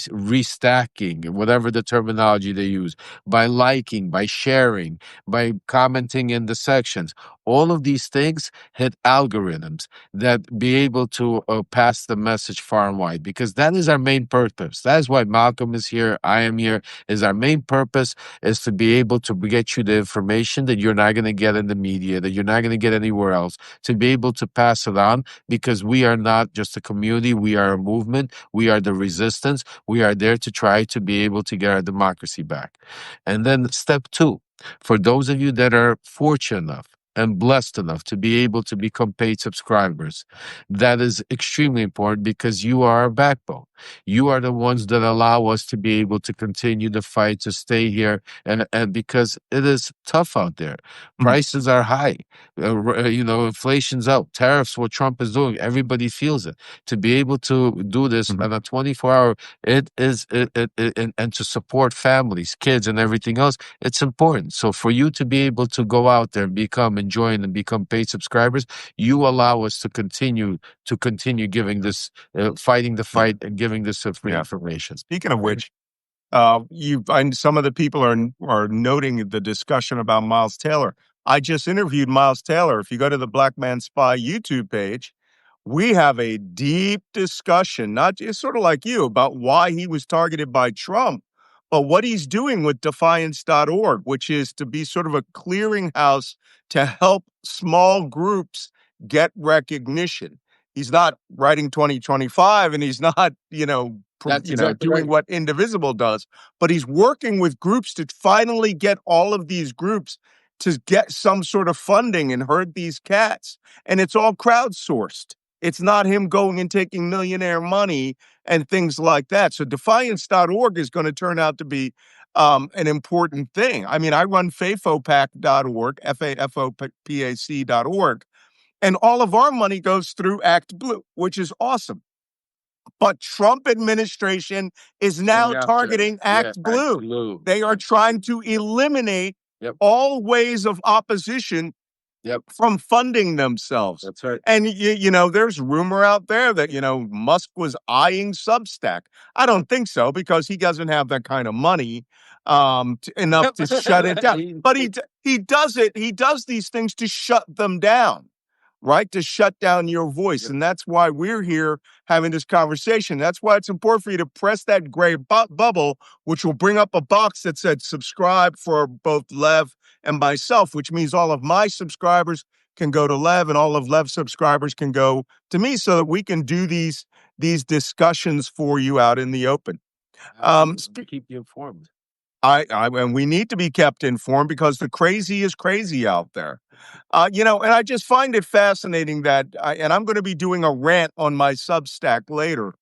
restacking, whatever the terminology they use, by liking, by sharing, by commenting in the sections, all of these things hit algorithms that be able to pass the message far and wide, because that is our main purpose. That is why Malcolm is here, I am here, is our main purpose is to be able to get you the information that you're not going to get in the media, that you're not going to get anywhere else, to be able to pass it on, because we are not just a community, we are a movement, we are the resistance, we are there to try to be able to get our democracy back. And then step 2, for those of you that are fortunate enough and blessed enough to be able to become paid subscribers, that is extremely important, because you are our backbone. You are the ones that allow us to be able to continue the fight, to stay here, and because it is tough out there. Prices are high. Inflation's up. Tariffs, what Trump is doing, everybody feels it. To be able to do this on a 24-hour, and to support families, kids, and everything else, it's important. So for you to be able to go out there and join and become paid subscribers, you allow us to continue giving this, fighting the fight and giving this free information. Speaking of which, some of the people are noting the discussion about Miles Taylor. I just interviewed Miles Taylor. If you go to the Black Man Spy YouTube page, we have a deep discussion, not just sort of like you, about why he was targeted by Trump, but what he's doing with defiance.org, which is to be sort of a clearinghouse to help small groups get recognition. He's not writing 2025, and he's not, doing what Indivisible does, but he's working with groups to finally get all of these groups to get some sort of funding and herd these cats. And it's all crowdsourced. It's not him going and taking millionaire money and things like that. So defiance.org is going to turn out to be an important thing. I mean, I run fafopac.org, fafopac.org, and all of our money goes through Act Blue, which is awesome. But Trump administration is now targeting Act Blue. They are trying to eliminate all ways of opposition from funding themselves. That's right. And, there's rumor out there that, Musk was eyeing Substack. I don't think so, because he doesn't have that kind of money enough to shut it down. But he does it. He does these things to shut them down. Right? To shut down your voice. And that's why we're here having this conversation. That's why it's important for you to press that gray bubble, which will bring up a box that said subscribe for both Lev and myself, which means all of my subscribers can go to Lev and all of Lev's subscribers can go to me, so that we can do these discussions for you out in the open. Keep you informed. And we need to be kept informed, because the crazy is crazy out there. And I just find it fascinating that, and I'm going to be doing a rant on my Substack later,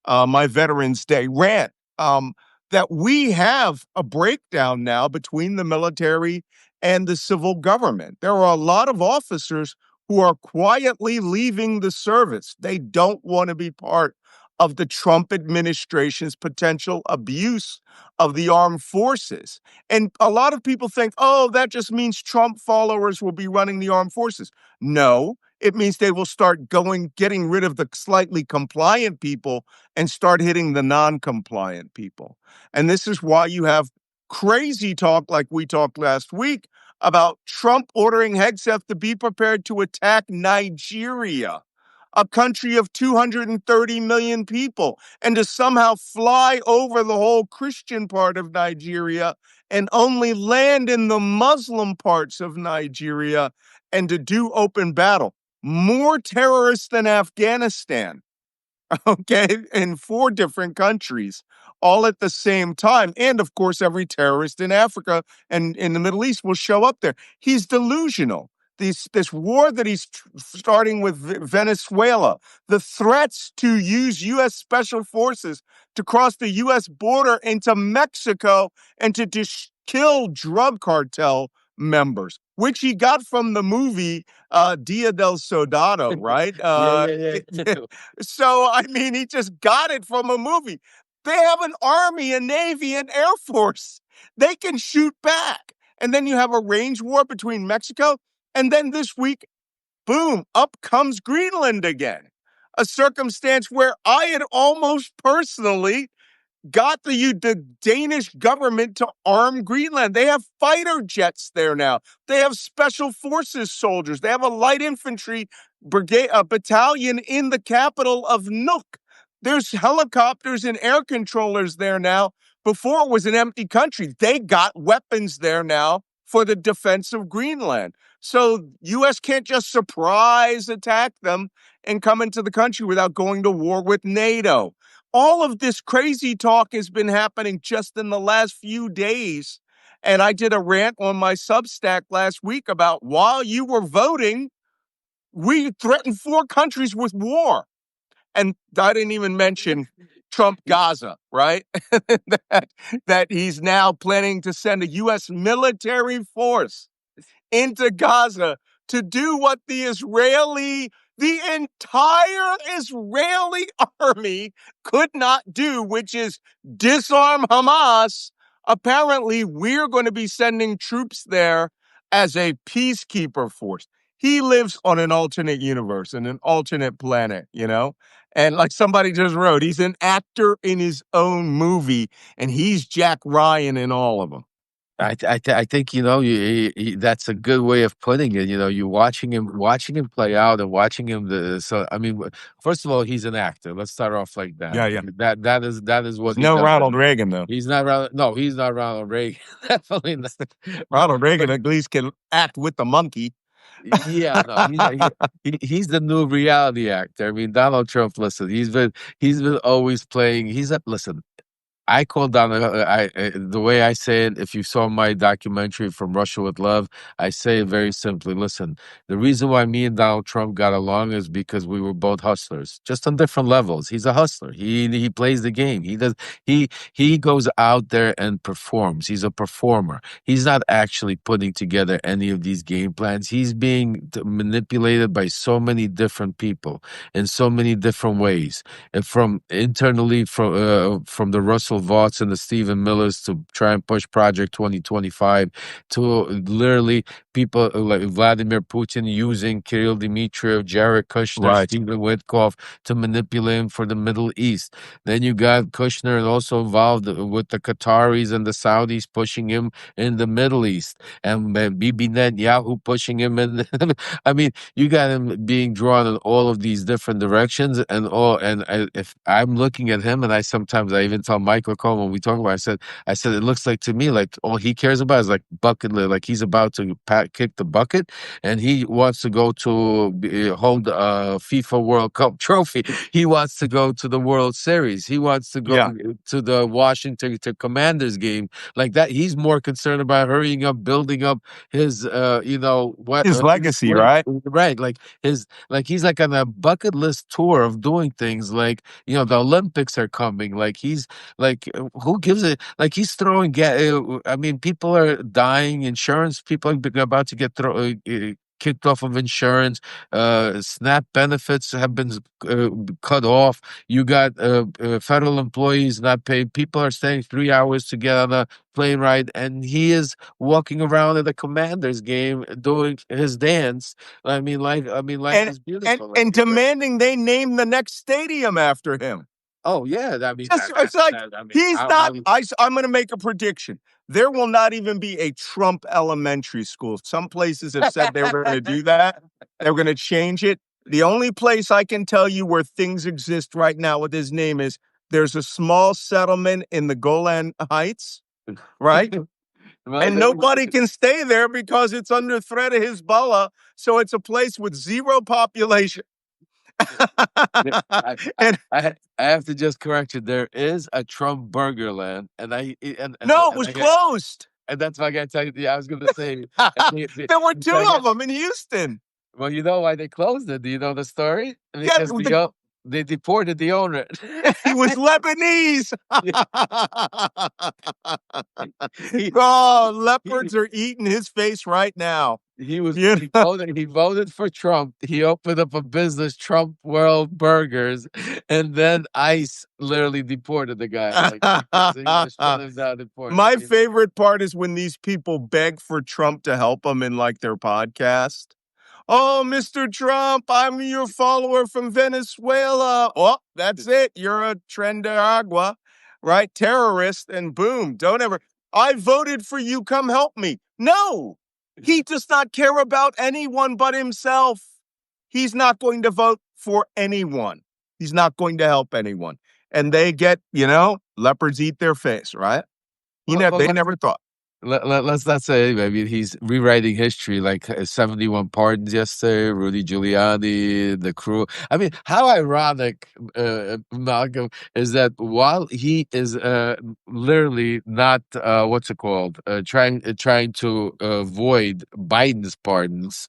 my Veterans Day rant, that we have a breakdown now between the military and the civil government. There are a lot of officers who are quietly leaving the service. They don't want to be part of the Trump administration's potential abuse of the armed forces. And a lot of people think, oh, that just means Trump followers will be running the armed forces. No, it means they will start getting rid of the slightly compliant people and start hitting the non-compliant people. And this is why you have crazy talk like we talked last week about Trump ordering Hegseth to be prepared to attack Nigeria, a country of 230 million people, and to somehow fly over the whole Christian part of Nigeria and only land in the Muslim parts of Nigeria, and to do open battle. More terrorists than Afghanistan, okay, in 4 different countries, all at the same time. And of course, every terrorist in Africa and in the Middle East will show up there. He's delusional. This war that he's starting with Venezuela, the threats to use U.S. Special Forces to cross the U.S. border into Mexico and to kill drug cartel members, which he got from the movie Dia del Soldado, right? Yeah. So, I mean, he just got it from a movie. They have an army, a navy, an air force. They can shoot back. And then you have a range war between Mexico. And then this week, boom, up comes Greenland again. A circumstance where I had almost personally got the Danish government to arm Greenland. They have fighter jets there now. They have special forces soldiers. They have a light infantry battalion in the capital of Nuuk. There's helicopters and air controllers there now. Before it was an empty country. They got weapons there now for the defense of Greenland. So U.S. can't just surprise attack them and come into the country without going to war with NATO. All of this crazy talk has been happening just in the last few days. And I did a rant on my Substack last week about, while you were voting, we threatened 4 countries with war. And I didn't even mention Trump Gaza, right? that he's now planning to send a U.S. military force into Gaza to do what the entire Israeli army could not do, which is disarm Hamas. Apparently, we're going to be sending troops there as a peacekeeper force. He lives on an alternate universe and an alternate planet, And like somebody just wrote, he's an actor in his own movie, and he's Jack Ryan in all of them. I think that's a good way of putting it. You watching him play out and watching him. So I mean, first of all, he's an actor. Let's start off like that. Yeah. That is what. No Ronald Reagan though. He's not Ronald. No, he's not Ronald Reagan. Definitely not. Ronald Reagan at least can act with the monkey. Yeah, no, he's the new reality actor. I mean, Donald Trump. Listen, he's been always playing. Listen. I call down the way I say it. If you saw my documentary From Russia with Love, I say it very simply. Listen, the reason why me and Donald Trump got along is because we were both hustlers, just on different levels. He's a hustler. He plays the game. He goes out there and performs. He's a performer. He's not actually putting together any of these game plans. He's being manipulated by so many different people in so many different ways, and from internally from the Russell Vaughts and the Stephen Millers to try and push Project 2025, to literally people like Vladimir Putin using Kirill Dmitriev, Jared Kushner, Right. Stephen Witkoff to manipulate him for the Middle East. Then you got Kushner also involved with the Qataris and the Saudis pushing him in the Middle East, and Bibi Netanyahu pushing him in. I mean, you got him being drawn in all of these different directions, and if I'm looking at him, and I even tell Michael Cohen when we talk about it, I said it looks like to me like all he cares about is like bucket list, like he's about to kick the bucket, and he wants to go to hold a FIFA World Cup trophy. He wants to go to the World Series. He wants to go to the Washington Commanders game like that. He's more concerned about hurrying up, building up his his legacy, right? Right, like he's like on a bucket list tour of doing things like, the Olympics are coming, like he's like, who gives it, like he's throwing I mean, people are dying, insurance people are about to get kicked off of insurance. SNAP benefits have been cut off. You got federal employees not paid. People are staying 3 hours to get on a plane ride, and he is walking around at the Commanders game doing his dance. Life is beautiful. And demanding they name the next stadium after him. Oh yeah, It's like he's not. I'm going to make a prediction. There will not even be a Trump elementary school. Some places have said they were going to do that. They're going to change it. The only place I can tell you where things exist right now with his name is there's a small settlement in the Golan Heights, right? And nobody can stay there because it's under threat of Hezbollah. So it's a place with zero population. I have to just correct you. There is a Trump Burgerland, it was closed. And that's why I gotta tell you. Yeah, I was gonna say there were two of them in Houston. Well, you know why they closed it? Do you know the story? Because they deported the owner. He was Lebanese. Leopards are eating his face right now. He voted for Trump. He opened up a business, Trump World Burgers, and then ICE literally deported the guy. My favorite part is when these people beg for Trump to help them in like their podcast. Oh, Mr. Trump, I'm your follower from Venezuela. Oh, that's it. You're a Trenderagua, right? Terrorist, and boom, don't ever. I voted for you. Come help me. No, he does not care about anyone but himself. He's not going to vote for anyone. He's not going to help anyone. And they get, leopards eat their face, right? They never thought. Let's not say, maybe he's rewriting history, like 71 pardons yesterday, Rudy Giuliani, the crew. I mean, how ironic, Malcolm, is that while he is literally not, trying to avoid Biden's pardons,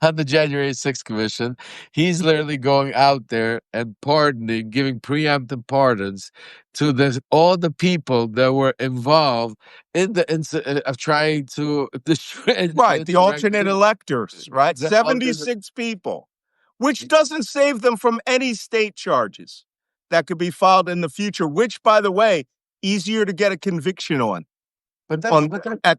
on the January 6th Commission, he's literally going out there and pardoning, giving preemptive pardons to all the people that were involved in the incident of trying to destroy. Right, the alternate electors, right? 76 people, which doesn't save them from any state charges that could be filed in the future, which, by the way, easier to get a conviction on at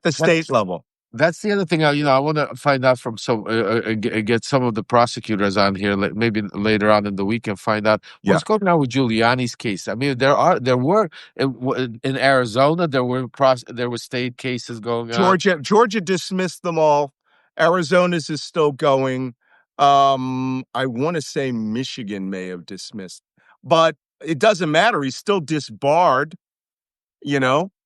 the state level. That's the other thing. I want to find out from get some of the prosecutors on here, maybe later on in the week, and find out what's going on with Giuliani's case. I mean, there were in Arizona, there were state cases going on. Georgia dismissed them all. Arizona's is still going. I want to say Michigan may have dismissed, but it doesn't matter. He's still disbarred.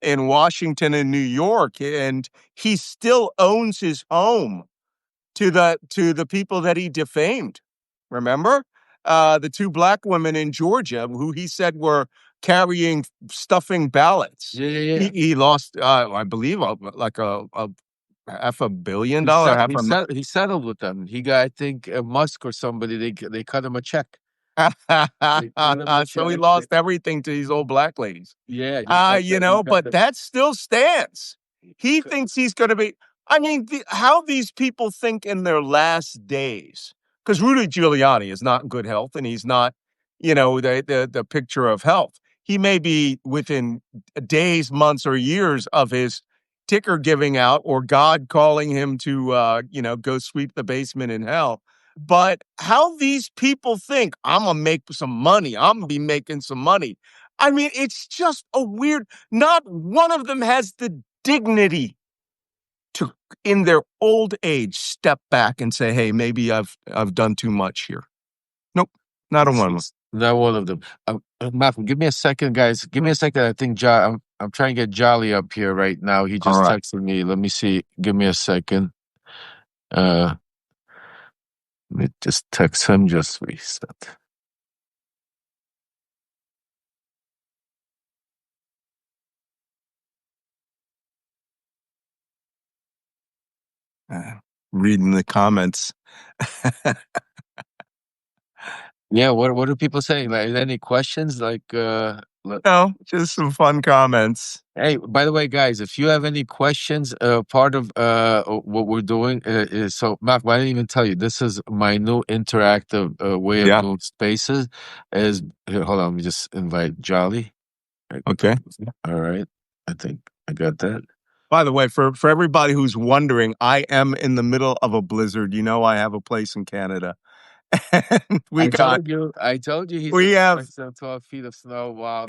In Washington and New York, and he still owns his home to the people that he defamed. Remember, the two black women in Georgia who he said were carrying stuffing ballots. Yeah. He lost, I believe, like a $500 million, half a He settled with them. He got, I think, Musk or somebody. They cut him a check. They cut him a So he check. lost everything to these old black ladies. Yeah, he got You that. know, but that still stands. He thinks he's going to be. I mean, how these people think in their last days, because Rudy Giuliani is not in good health, and he's not, the picture of health. He may be within days, months, or years of his ticker giving out, or God calling him to, go sweep the basement in hell. But how these people think, I'm gonna make some money. I'm gonna be making some money. I mean, it's just a weird. Not one of them has the dignity to, in their old age, step back and say, "Hey, maybe I've done too much here." Nope, not a one. Not one of them. Malcolm, give me a second, guys. Give me a second. I think I'm trying to get Jolly up here right now. He just texted me. Let me see. Give me a second. Let me just text him. Just reset. Reading the comments. Yeah, what are people saying? Like, any questions? Like, no, just some fun comments. Hey, by the way, guys, if you have any questions, part of what we're doing is so, Mark, I didn't even tell you, this is my new interactive way of doing spaces. Here, hold on, let me just invite Jolly. Okay. All right. I think I got that. By the way, for everybody who's wondering, I am in the middle of a blizzard. You know, I have a place in Canada. And I told you we have 12 feet of snow. Wow.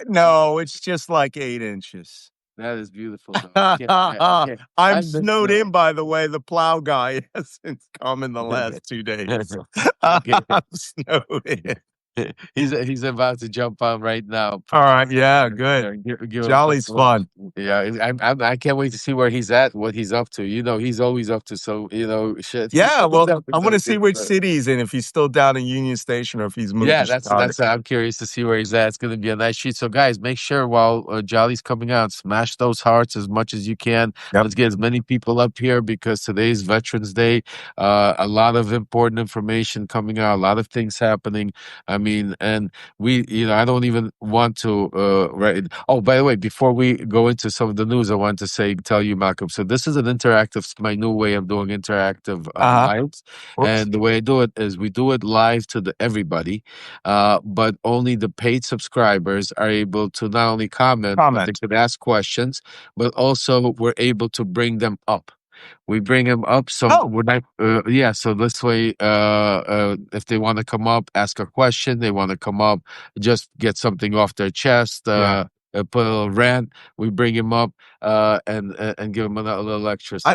No, it's just like 8 inches. That is beautiful. I'm snowed in, by the way. The plow guy hasn't come in the last 2 days. I'm snowed in. He's about to jump on right now. All right, yeah, good. Jolly's fun. Yeah, I can't wait to see where he's at, what he's up to. You know, he's always up to shit. Yeah, well, I want to see which city he's in. If he's still down in Union Station, or if he's moved. Yeah, that's. I'm curious to see where he's at. It's going to be a nice sheet. So, guys, make sure while Jolly's coming out, smash those hearts as much as you can. Yep. Let's get as many people up here because today's Veterans Day. A lot of important information coming out. A lot of things happening. I mean, and I don't even want to. Right. Oh, by the way, before we go into some of the news, I want to tell you, Malcolm. So this is an interactive. My new way of doing interactive lives, and the way I do it is we do it live to everybody. But only the paid subscribers are able to not only comment. But they could ask questions, but also we're able to bring them up. We bring them up, so we're not. So this way, if they want to come up, ask a question, they want to come up, just get something off their chest, put a little rant. We bring him up, and give him a little extra. So, I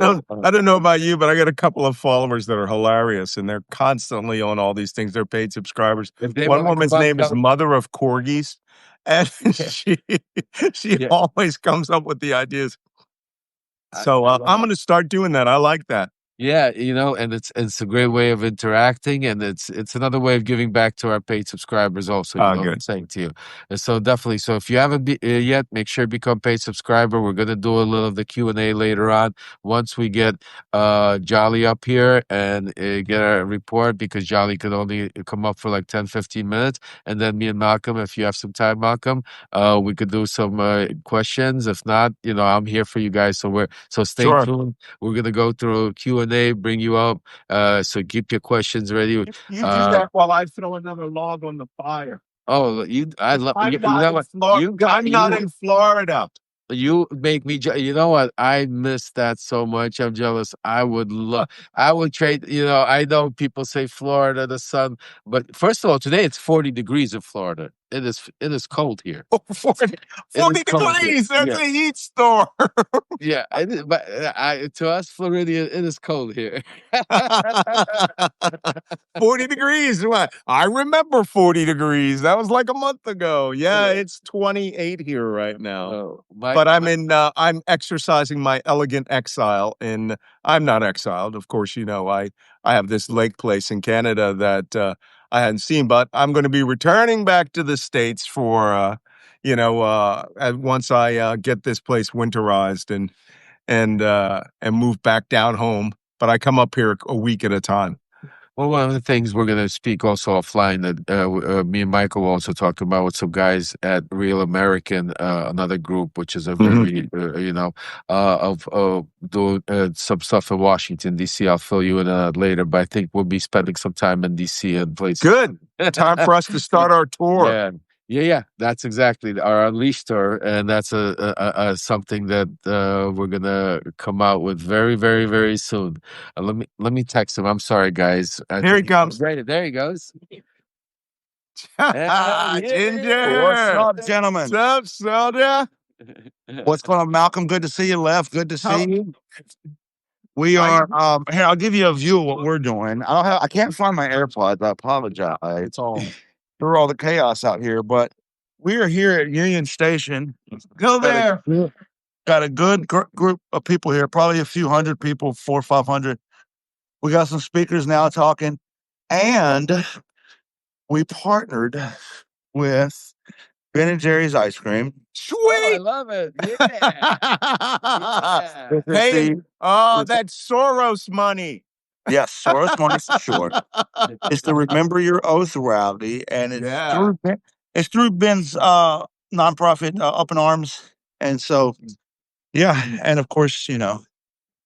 don't know about you, but I got a couple of followers that are hilarious, and they're constantly on all these things. They're paid subscribers. One woman's name is Mother of Corgis, and she always comes up with the ideas. So I'm going to start doing that. I like that. Yeah, and it's a great way of interacting, and it's another way of giving back to our paid subscribers also. You know what I'm saying to you. And so definitely, so if you haven't yet, make sure you become paid subscriber. We're going to do a little of the Q&A later on once we get Jolly up here and get our report, because Jolly could only come up for like 10-15 minutes, and then me and Malcolm, if you have some time, Malcolm, we could do some questions. If not, I'm here for you guys. So stay tuned. We're going to go through Q&A, bring you up. So keep your questions ready. You do that while I throw another log on the fire. Oh, I love you. I'm not in Florida. You make me. You know what? I miss that so much. I'm jealous. I would trade. I know people say Florida, the sun, but first of all, today it's 40 degrees in Florida. It is cold here. 40 degrees. That's a heat storm. Yeah, but to us Floridian, it is cold here. 40 degrees. I remember 40 degrees. That was like a month ago. Yeah, it's 28 here right now. But I'm exercising my elegant exile I'm not exiled. Of course, I have this lake place in Canada that I hadn't seen, but I'm going to be returning back to the States for once I get this place winterized and move back down home. But I come up here a week at a time. Well, one of the things we're going to speak also offline that me and Michael also talked about with some guys at Real American, another group, which is a very, doing some stuff in Washington, D.C. I'll fill you in later, but I think we'll be spending some time in D.C. and places. Good. Time for us to start our tour. Yeah. Yeah, that's exactly our Unleashed tour, and that's a something that we're gonna come out with very, very, very soon. Let me text him. I'm sorry, guys. Here he comes. Right, there he goes. Ginger. What's up, gentlemen? What's up, Soda? What's going on, Malcolm? Good to see you, Lev. Good to see you. We are here. I'll give you a view of what we're doing. I can't find my AirPods. I apologize. It's all through all the chaos out here, but we are here at Union Station. Go there. Got a good group of people here, probably a few hundred people, 400 or 500. We got some speakers now talking, and we partnered with Ben & Jerry's ice cream. Sweet. Oh, I love it. Yeah. Hey, that's Soros money. Yes, Soros money for sure. It's the Remember Your Oath rally, and it's through Ben's nonprofit, Up in Arms, and so and of course,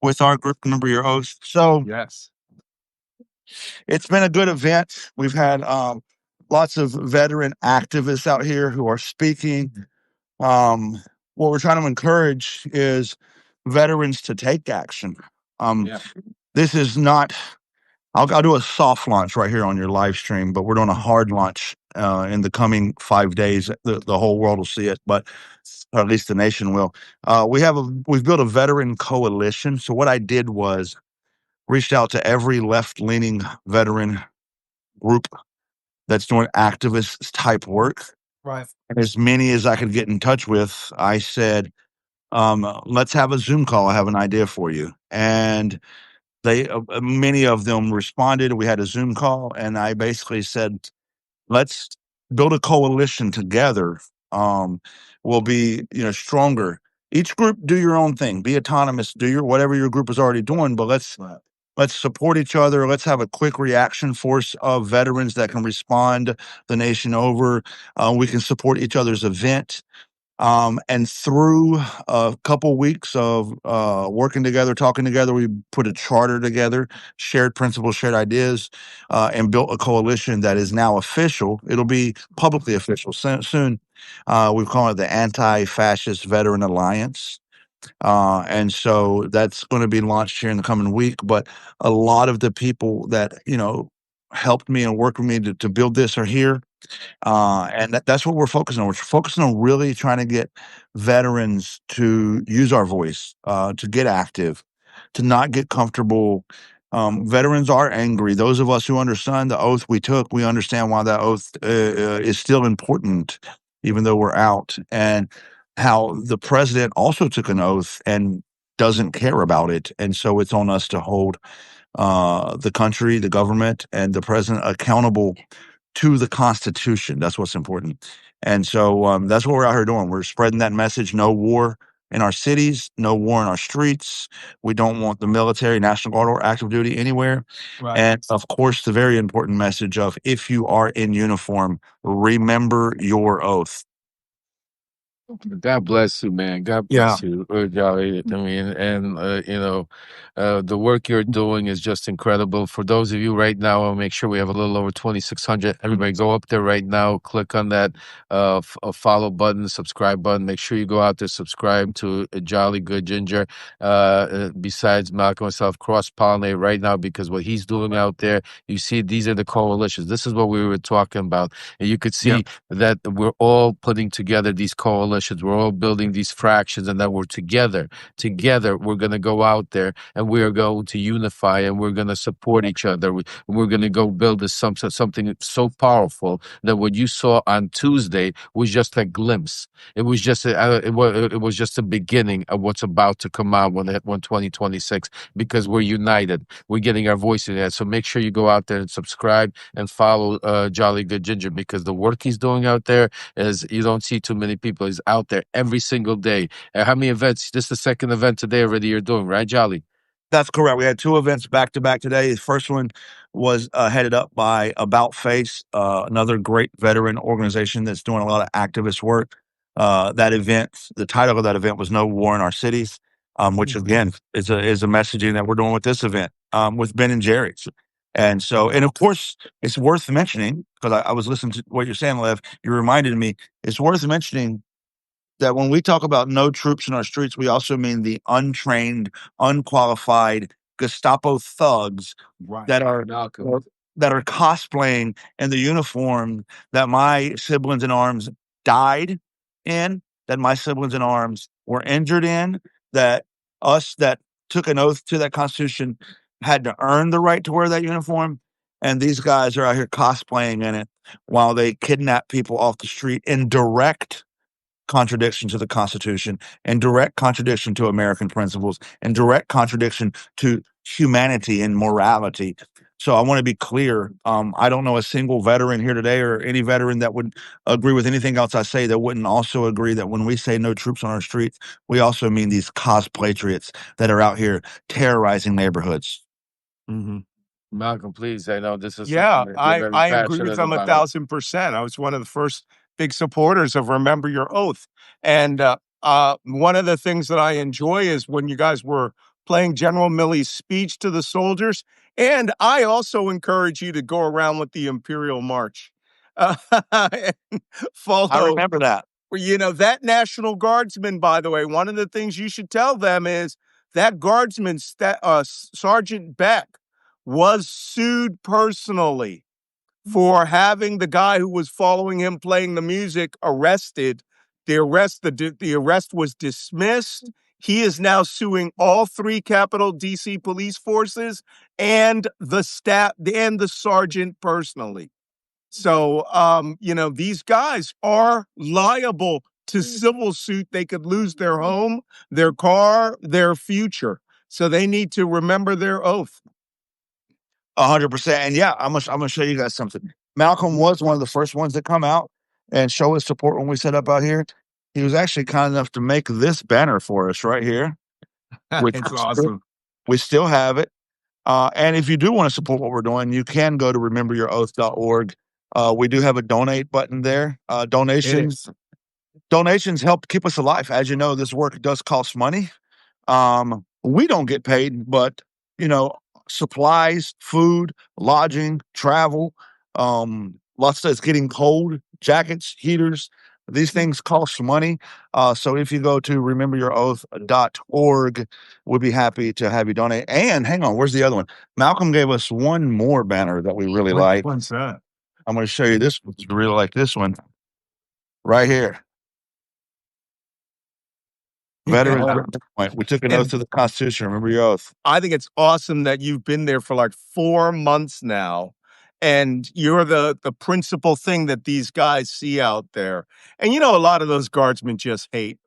with our group, Remember Your Oath. So yes, it's been a good event. We've had lots of veteran activists out here who are speaking. What we're trying to encourage is veterans to take action. This is not. I'll do a soft launch right here on your live stream, but we're doing a hard launch in the coming 5 days. The whole world will see it, or at least the nation will. We've built a veteran coalition. So what I did was reached out to every left-leaning veteran group that's doing activist type work. right. And as many as I could get in touch with, I said, let's have a Zoom call. I have an idea for you. And many of them responded. We had a Zoom call, and I basically said, let's build a coalition together. We'll be, stronger. Each group do your own thing, be autonomous, do whatever your group is already doing, but let's support each other. Let's have a quick reaction force of veterans that can respond the nation over. We can support each other's event. And through a couple weeks of working together, talking together, we put a charter together, shared principles, shared ideas, and built a coalition that is now official. It'll be publicly official soon. We call it the Anti-Fascist Veteran Alliance. And so that's going to be launched here in the coming week. But a lot of the people that, helped me and worked with me to build this are here. And that's what we're focusing on. We're focusing on really trying to get veterans to use our voice, to get active, to not get comfortable. Veterans are angry. Those of us who understand the oath we took, we understand why that oath is still important, even though we're out, and how the president also took an oath and doesn't care about it. And so it's on us to hold the country, the government, and the president accountable to the Constitution. That's what's important. And so that's what we're out here doing. We're spreading that message. No war in our cities, no war in our streets. We don't want the military, National Guard, or active duty anywhere. Right. And of course, the very important message of, if you are in uniform, remember your oath. God bless you, man. God bless you. Jolly. I mean, and the work you're doing is just incredible. For those of you right now, I'll make sure we have a little over 2,600. Everybody go up there right now, click on that follow button, subscribe button. Make sure you go out there, subscribe to Jolly Good Ginger. Besides Malcolm and myself, cross-pollinate right now, because what he's doing out there, you see, these are the coalitions. This is what we were talking about. And you could see that we're all putting together these coalitions. coalitions. We're all building these fractions, and that we're together. Together, we're going to go out there and we are going to unify and we're going to support each other. We're going to go build something so powerful that what you saw on Tuesday was just a glimpse. It was just it was just the beginning of what's about to come out when 2026, because we're united. We're getting our voice in there. So make sure you go out there and subscribe and follow Jolly Good Ginger, because the work he's doing out there is, you don't see too many people. He's out there every single day. How many events? This is the second event today already you're doing, right, Jolly? That's correct. We had 2 events back to back today. The first one was headed up by About Face, another great veteran organization that's doing a lot of activist work. That event, the title of that event was "No War in Our Cities," which again is a messaging that we're doing with this event with Ben and Jerry's. And so, and of course, it's worth mentioning, because I was listening to what you're saying, Lev. You reminded me. It's worth mentioning that when we talk about no troops in our streets, we also mean the untrained, unqualified Gestapo thugs that are cosplaying in the uniform that my siblings in arms died in, that my siblings in arms were injured in, that us that took an oath to that Constitution had to earn the right to wear that uniform. And these guys are out here cosplaying in it while they kidnap people off the street in direct contradiction to the Constitution, and direct contradiction to American principles, and direct contradiction to humanity and morality. So I want to be clear. I don't know a single veteran here today, or any veteran that would agree with anything else I say, that wouldn't also agree that when we say no troops on our streets, we also mean these cospatriots that are out here terrorizing neighborhoods. Mm-hmm. Malcolm, please. I know this is Yeah, something that you're very I agree with passionate them about. 1,000%. I was one of the first big supporters of Remember Your Oath. And one of the things that I enjoy is when you guys were playing General Milley's speech to the soldiers. And I also encourage you to go around with the Imperial March. And follow. I remember that. You know, that National Guardsman, by the way, one of the things you should tell them is that Guardsman, Sergeant Beck, was sued personally for having the guy who was following him playing the music arrested. The arrest was dismissed. He is now suing all 3 capital DC police forces and the staff and the sergeant personally. So, you know, these guys are liable to civil suit. They could lose their home, their car, their future. So they need to remember their oath. 100%. And yeah, I'm gonna show you guys something. Malcolm was one of the first ones to come out and show his support when we set up out here. He was actually kind enough to make this banner for us right here. It's awesome. We still have it. And if you do want to support what we're doing, you can go to rememberyouroath.org. We do have a donate button there. Donations help keep us alive. As you know, this work does cost money. We don't get paid, but you know, supplies, food, lodging, travel, lots of it's getting cold, jackets, heaters, these things cost money. So if you go to rememberyouroath.org, we'd be happy to have you donate. And hang on, where's the other one? Malcolm gave us one more banner that we really like. What's that? I'm going to show you this one. I really like this one right here. Veterans Point. We took an oath to the Constitution. Remember your oath. I think it's awesome that you've been there for like 4 months now. And you're the principal thing that these guys see out there. And you know, a lot of those guardsmen just hate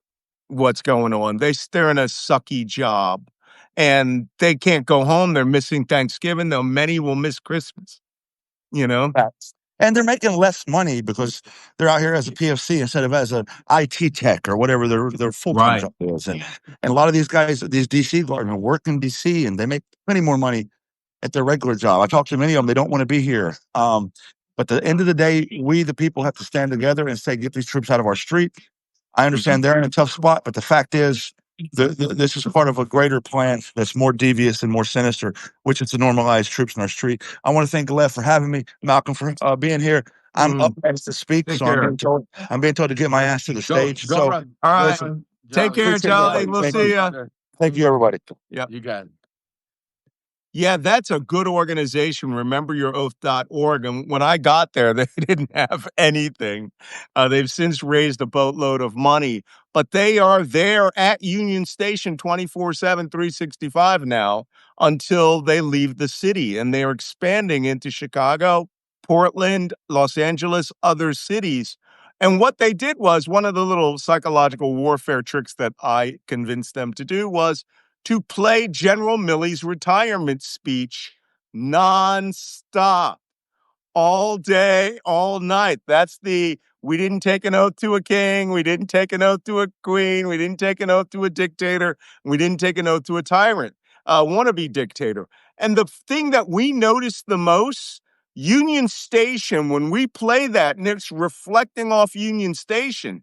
what's going on. They're in a sucky job and they can't go home. They're missing Thanksgiving, though many will miss Christmas, you know? And they're making less money because they're out here as a PFC instead of as an IT tech or whatever their full-time job is. And a lot of these guys, these DC guardsmen, work in DC and they make plenty more money at their regular job. I talked to many of them. They don't want to be here. But at the end of the day, we, the people, have to stand together and say, get these troops out of our street. I understand they're in a tough spot, but the fact is, this is part of a greater plan that's more devious and more sinister, which is to normalize troops in our street. I want to thank Lev for having me, Malcolm for being here. I'm up next to speak, so I'm being told to get my ass to the stage. Go so, run. All right. Listen, Take care, Jolly. We'll see you. Thank you, everybody. Yeah. You got it. Yeah, that's a good organization, rememberyouroath.org, and when I got there, they didn't have anything. They've since raised a boatload of money, but they are there at Union Station 24/7, 365 now until they leave the city, and they are expanding into Chicago, Portland, Los Angeles, other cities. And what they did was one of the little psychological warfare tricks that I convinced them to do was to play General Milley's retirement speech nonstop, all day, all night. That's the we didn't take an oath to a king, we didn't take an oath to a queen, we didn't take an oath to a dictator, we didn't take an oath to a tyrant, wannabe dictator. And the thing that we noticed the most, Union Station, when we play that and it's reflecting off Union Station,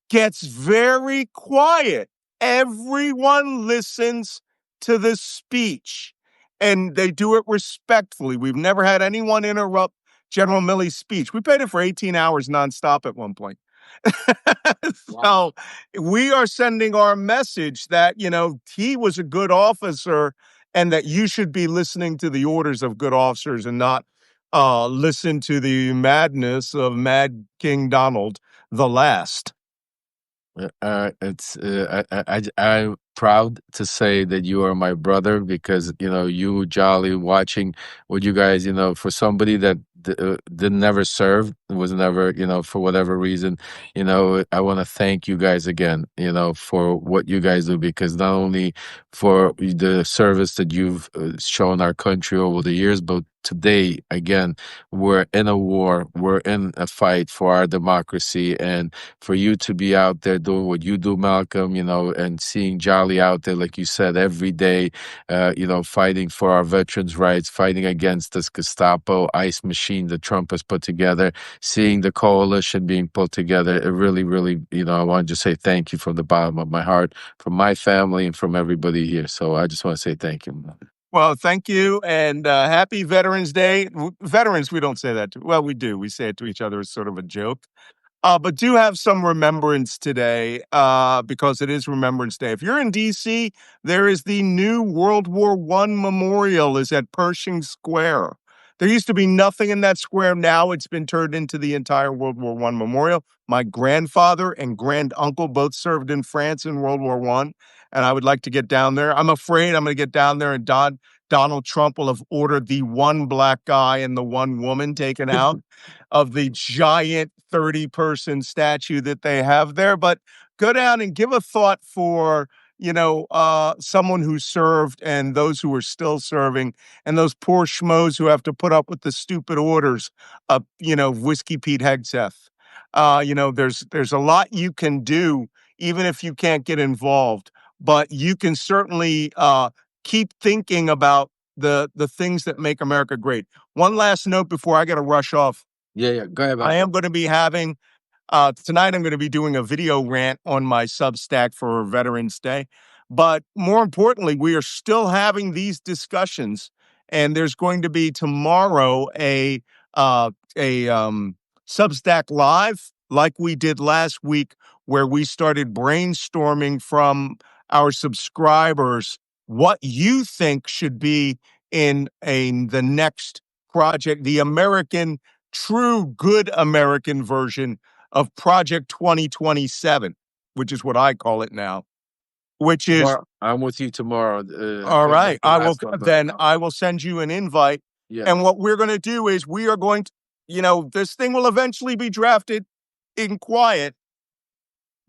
gets very quiet. Everyone listens to the speech and they do it respectfully. We've never had anyone interrupt General Milley's speech. We played it for 18 hours nonstop at one point. So we are sending our message that, he was a good officer and that you should be listening to the orders of good officers and not listen to the madness of Mad King Donald the Last. I'm proud to say that you are my brother because you Jolly watching what you guys for somebody that did never serve, was never for whatever reason, I want to thank you guys again for what you guys do, because not only for the service that you've shown our country over the years, but today again we're in a war, we're in a fight for our democracy, and for you to be out there doing what you do, Malcolm, and seeing Jolly out there, like you said, every day, fighting for our veterans' rights, fighting against this Gestapo ICE machine that Trump has put together, seeing the coalition being put together. It really, really, I want to just say thank you from the bottom of my heart, from my family and from everybody here. So I just want to say thank you. Well, thank you, and happy Veterans Day. Veterans, we don't say that to. Well, we do. We say it to each other as sort of a joke. But do have some remembrance today because it is Remembrance Day. If you're in D.C., there is the new World War I memorial is at Pershing Square. There used to be nothing in that square. Now it's been turned into the entire World War I memorial. My grandfather and granduncle both served in France in World War I, and I would like to get down there. I'm afraid I'm going to get down there and Donald Trump will have ordered the one black guy and the one woman taken out of the giant 30-person statue that they have there. But go down and give a thought for, someone who served and those who are still serving and those poor schmoes who have to put up with the stupid orders of, Whiskey Pete Hegseth. There's a lot you can do, even if you can't get involved, but you can certainly keep thinking about the things that make America great. One last note before I got to rush off. Yeah, go ahead. I am going to be having tonight. I'm going to be doing a video rant on my Substack for Veterans Day. But more importantly, we are still having these discussions, and there's going to be tomorrow a Substack Live like we did last week, where we started brainstorming from our subscribers what you think should be in the next project, the true good American version of Project 2027, which is what I call it now, which is I'm with you tomorrow. all right. I will send you an invite. Yeah. And what we're going to do is we are going to, this thing will eventually be drafted in quiet,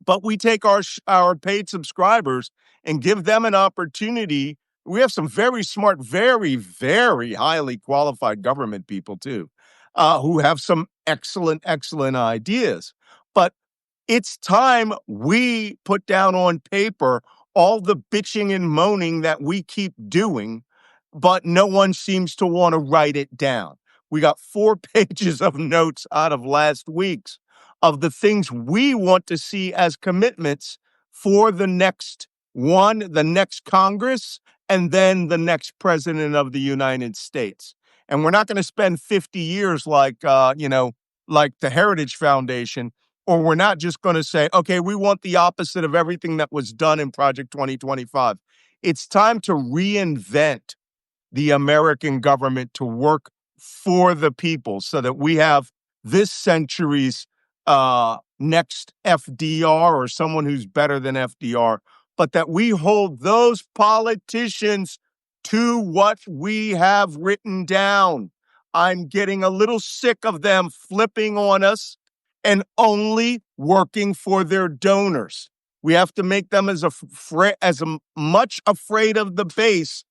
but we take our paid subscribers and give them an opportunity. We have some very smart, very, very highly qualified government people too, who have some excellent, excellent ideas. But it's time we put down on paper all the bitching and moaning that we keep doing, but no one seems to want to write it down. We got 4 pages of notes out of last week's of the things we want to see as commitments for the next Congress, and then the next president of the United States. And we're not going to spend 50 years like the Heritage Foundation, or we're not just going to say, okay, we want the opposite of everything that was done in Project 2025. It's time to reinvent the American government to work for the people so that we have this century's next FDR or someone who's better than FDR, but that we hold those politicians to what we have written down. I'm getting a little sick of them flipping on us and only working for their donors. We have to make them as much afraid of the base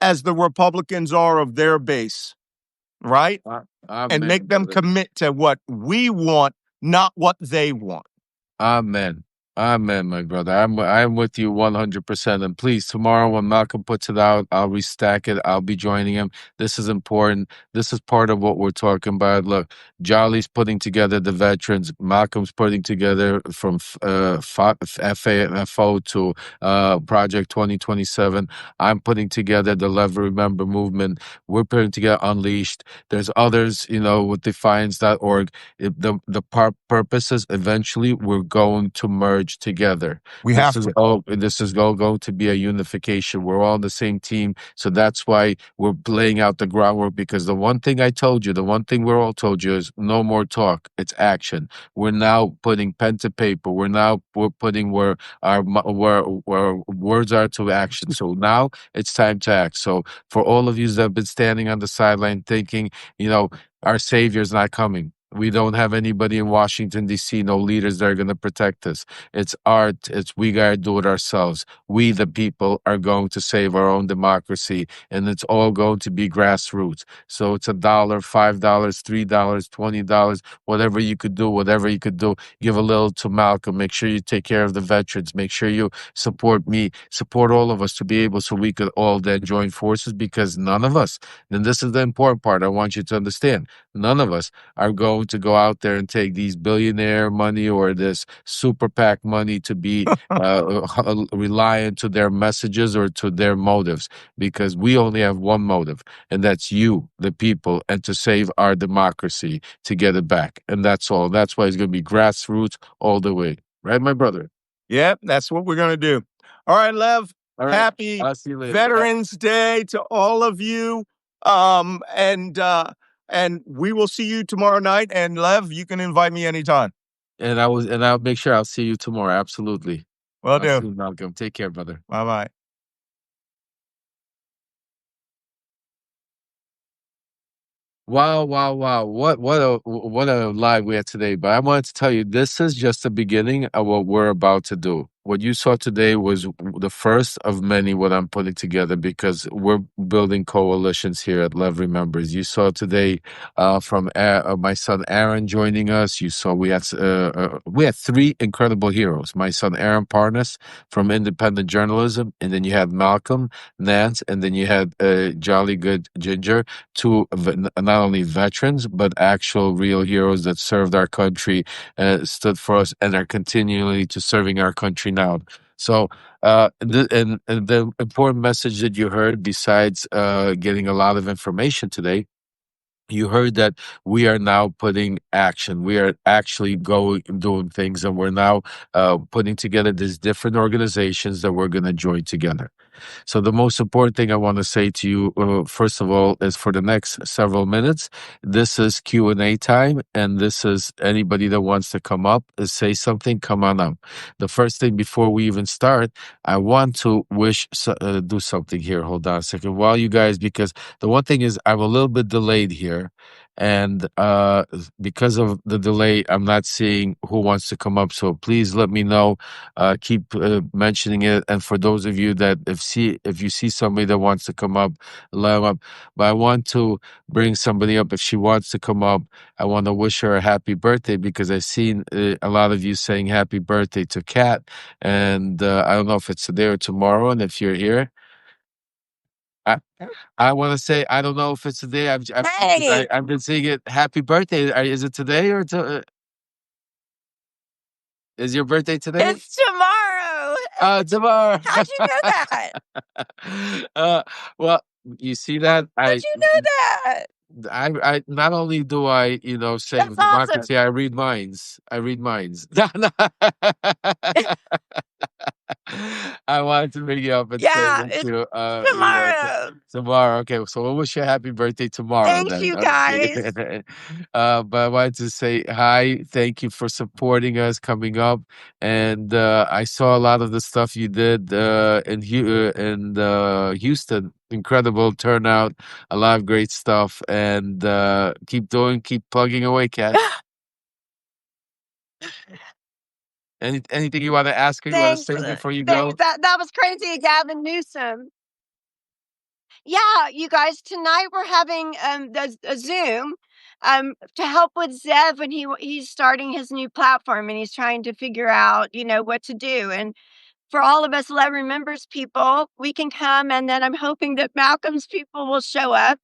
as the Republicans are of their base, right? And make them commit to what we want, not what they want. Amen. Amen, my brother. I'm with you 100%. And please, tomorrow when Malcolm puts it out, I'll restack it. I'll be joining him. This is important. This is part of what we're talking about. Look, Jolly's putting together the veterans. Malcolm's putting together from FAFO to Project 2027. I'm putting together the Lev Remember movement. We're putting together Unleashed. There's others, with Defiance.org. The purposes, eventually we're going to merge together. This is all going to be a unification. We're all on the same team. So that's why we're laying out the groundwork, because the one thing I told you, the one thing we're all told you is no more talk. It's action. We're now putting pen to paper. We're putting where words are to action. So now it's time to act. So for all of you that have been standing on the sideline thinking, our savior's not coming. We don't have anybody in Washington, D.C., no leaders that are going to protect us. It's art. We got to do it ourselves. We, the people, are going to save our own democracy, and it's all going to be grassroots. So it's $1, $5, $3, $20, whatever you could do. Give a little to Malcolm. Make sure you take care of the veterans. Make sure you support me, support all of us to be able so we could all then join forces, because none of us, and this is the important part I want you to understand, none of us are going to go out there and take these billionaire money or this super PAC money to be reliant to their messages or to their motives, because we only have one motive, and that's you, the people, and to save our democracy, to get it back. And that's all. That's why it's going to be grassroots all the way. Right, my brother? Yep, that's what we're going to do. All right, Lev. All right. Happy Veterans Day to all of you. And we will see you tomorrow night. And Lev, you can invite me anytime. And I'll make sure I'll see you tomorrow. Absolutely. Will do. Malcolm. Take care, brother. Bye-bye. Wow. What a live we had today. But I wanted to tell you, this is just the beginning of what we're about to do. What you saw today was the first of many what I'm putting together, because we're building coalitions here at Lev Remembers. You saw today from my son Aaron joining us. You saw we had 3 incredible heroes. My son Aaron Parnas from Independent Journalism, and then you had Malcolm, Nance, and then you had Jolly Good Ginger, 2 not only veterans but actual real heroes that served our country, stood for us, and are continually to serving our country now. So the important message that you heard, besides getting a lot of information today, you heard that we are now putting action. We are actually doing things, and we're now putting together these different organizations that we're going to join together. So the most important thing I want to say to you, first of all, is for the next several minutes, this is Q&A time, and this is anybody that wants to come up and say something, come on up. The first thing before we even start, I want to do something here. Hold on a second. While you guys, because the one thing is I'm a little bit delayed here, and because of the delay, I'm not seeing who wants to come up. So please let me know. Keep mentioning it. And for those of you that if you see somebody that wants to come up, let them up. But I want to bring somebody up. If she wants to come up, I want to wish her a happy birthday, because I've seen a lot of you saying happy birthday to Kat. And I don't know if it's today or tomorrow. And if you're here, I want to say, I don't know if it's today. I've been seeing it. Happy birthday. Is it today or is your birthday today? It's tomorrow. Tomorrow. How'd you know that? Well, you see that? How'd you know that? I not only do I, say That's democracy, awesome. I read minds. I wanted to bring you up and say Yeah, that it's you, tomorrow. tomorrow. Okay, so we'll wish you a happy birthday tomorrow Thank then. you, guys. Okay. But I wanted to say hi. Thank you for supporting us coming up. And I saw a lot of the stuff you did in Houston. Incredible turnout, a lot of great stuff, and keep plugging away, Kat. Anything you want to ask her? You want to Thanks. say before you Thanks. go? That was crazy, Gavin Newsom. Yeah, you guys, tonight we're having a Zoom to help with Zev when he's starting his new platform and he's trying to figure out, what to do. And for all of us Lev Remembers people, we can come, and then I'm hoping that Malcolm's people will show up.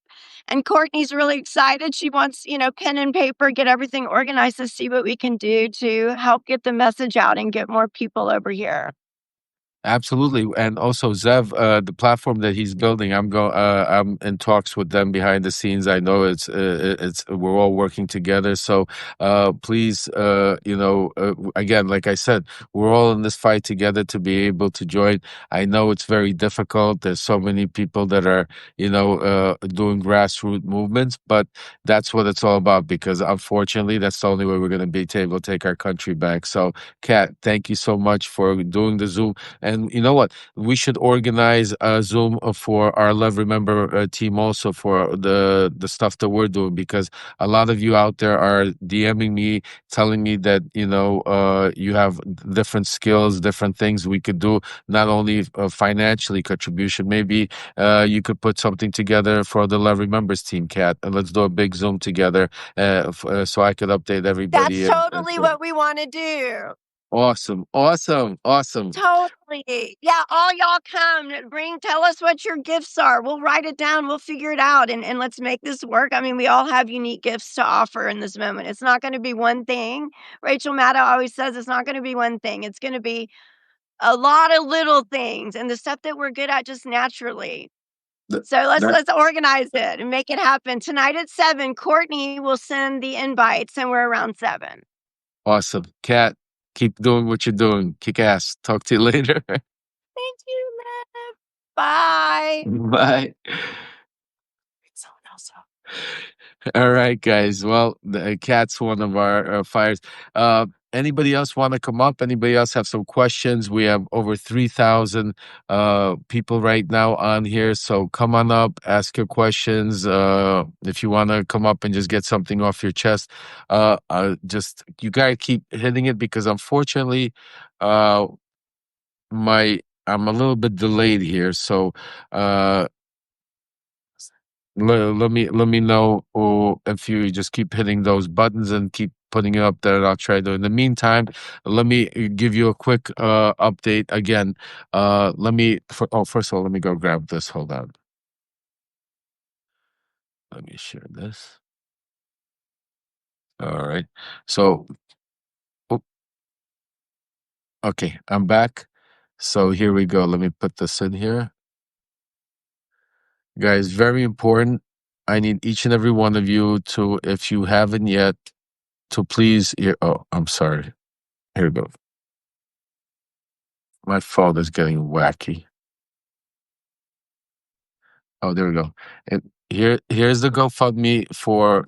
And Courtney's really excited. She wants, pen and paper, get everything organized to see what we can do to help get the message out and get more people over here. Absolutely, and also Zev, the platform that he's building, I'm in talks with them behind the scenes. I know it's we're all working together. So please, again, like I said, we're all in this fight together to be able to join. I know it's very difficult. There's so many people that are, doing grassroots movements, but that's what it's all about. Because unfortunately, that's the only way we're going to be able to take our country back. So, Kat, thank you so much for doing the Zoom. And you know what? We should organize a Zoom for our Love Remember team also for the stuff that we're doing, because a lot of you out there are DMing me, telling me that you have different skills, different things we could do, not only financially contribution. Maybe you could put something together for the Love Remembers team, Kat, and let's do a big Zoom together so I could update everybody. That's totally what we want to do. Awesome, awesome, awesome. Totally. Yeah, all y'all come. Tell us what your gifts are. We'll write it down. We'll figure it out, and let's make this work. I mean, we all have unique gifts to offer in this moment. It's not going to be one thing. Rachel Maddow always says it's not going to be one thing. It's going to be a lot of little things and the stuff that we're good at just naturally. So let's organize it and make it happen. Tonight at 7, Courtney will send the invite somewhere around 7. Awesome. Kat, keep doing what you're doing. Kick ass. Talk to you later. Thank you, Lev. Bye. Bye. Someone else up. All right, guys. Well, the Kat's one of our fires. Anybody else want to come up? Anybody else have some questions? We have over 3,000 people right now on here. So come on up, ask your questions. If you want to come up and just get something off your chest, you gotta keep hitting it, because unfortunately, I'm a little bit delayed here. So let me know, or if you just keep hitting those buttons and keep putting it up there, I'll try to. In the meantime, let me give you a quick update again. First of all, let me go grab this. Hold on. Let me share this. All right. So, oh, okay, I'm back. So here we go. Let me put this in here. Guys, very important. I need each and every one of you to, if you haven't yet, to please. Oh, I'm sorry. Here we go. My phone is getting wacky. Oh, there we go. And here's the GoFundMe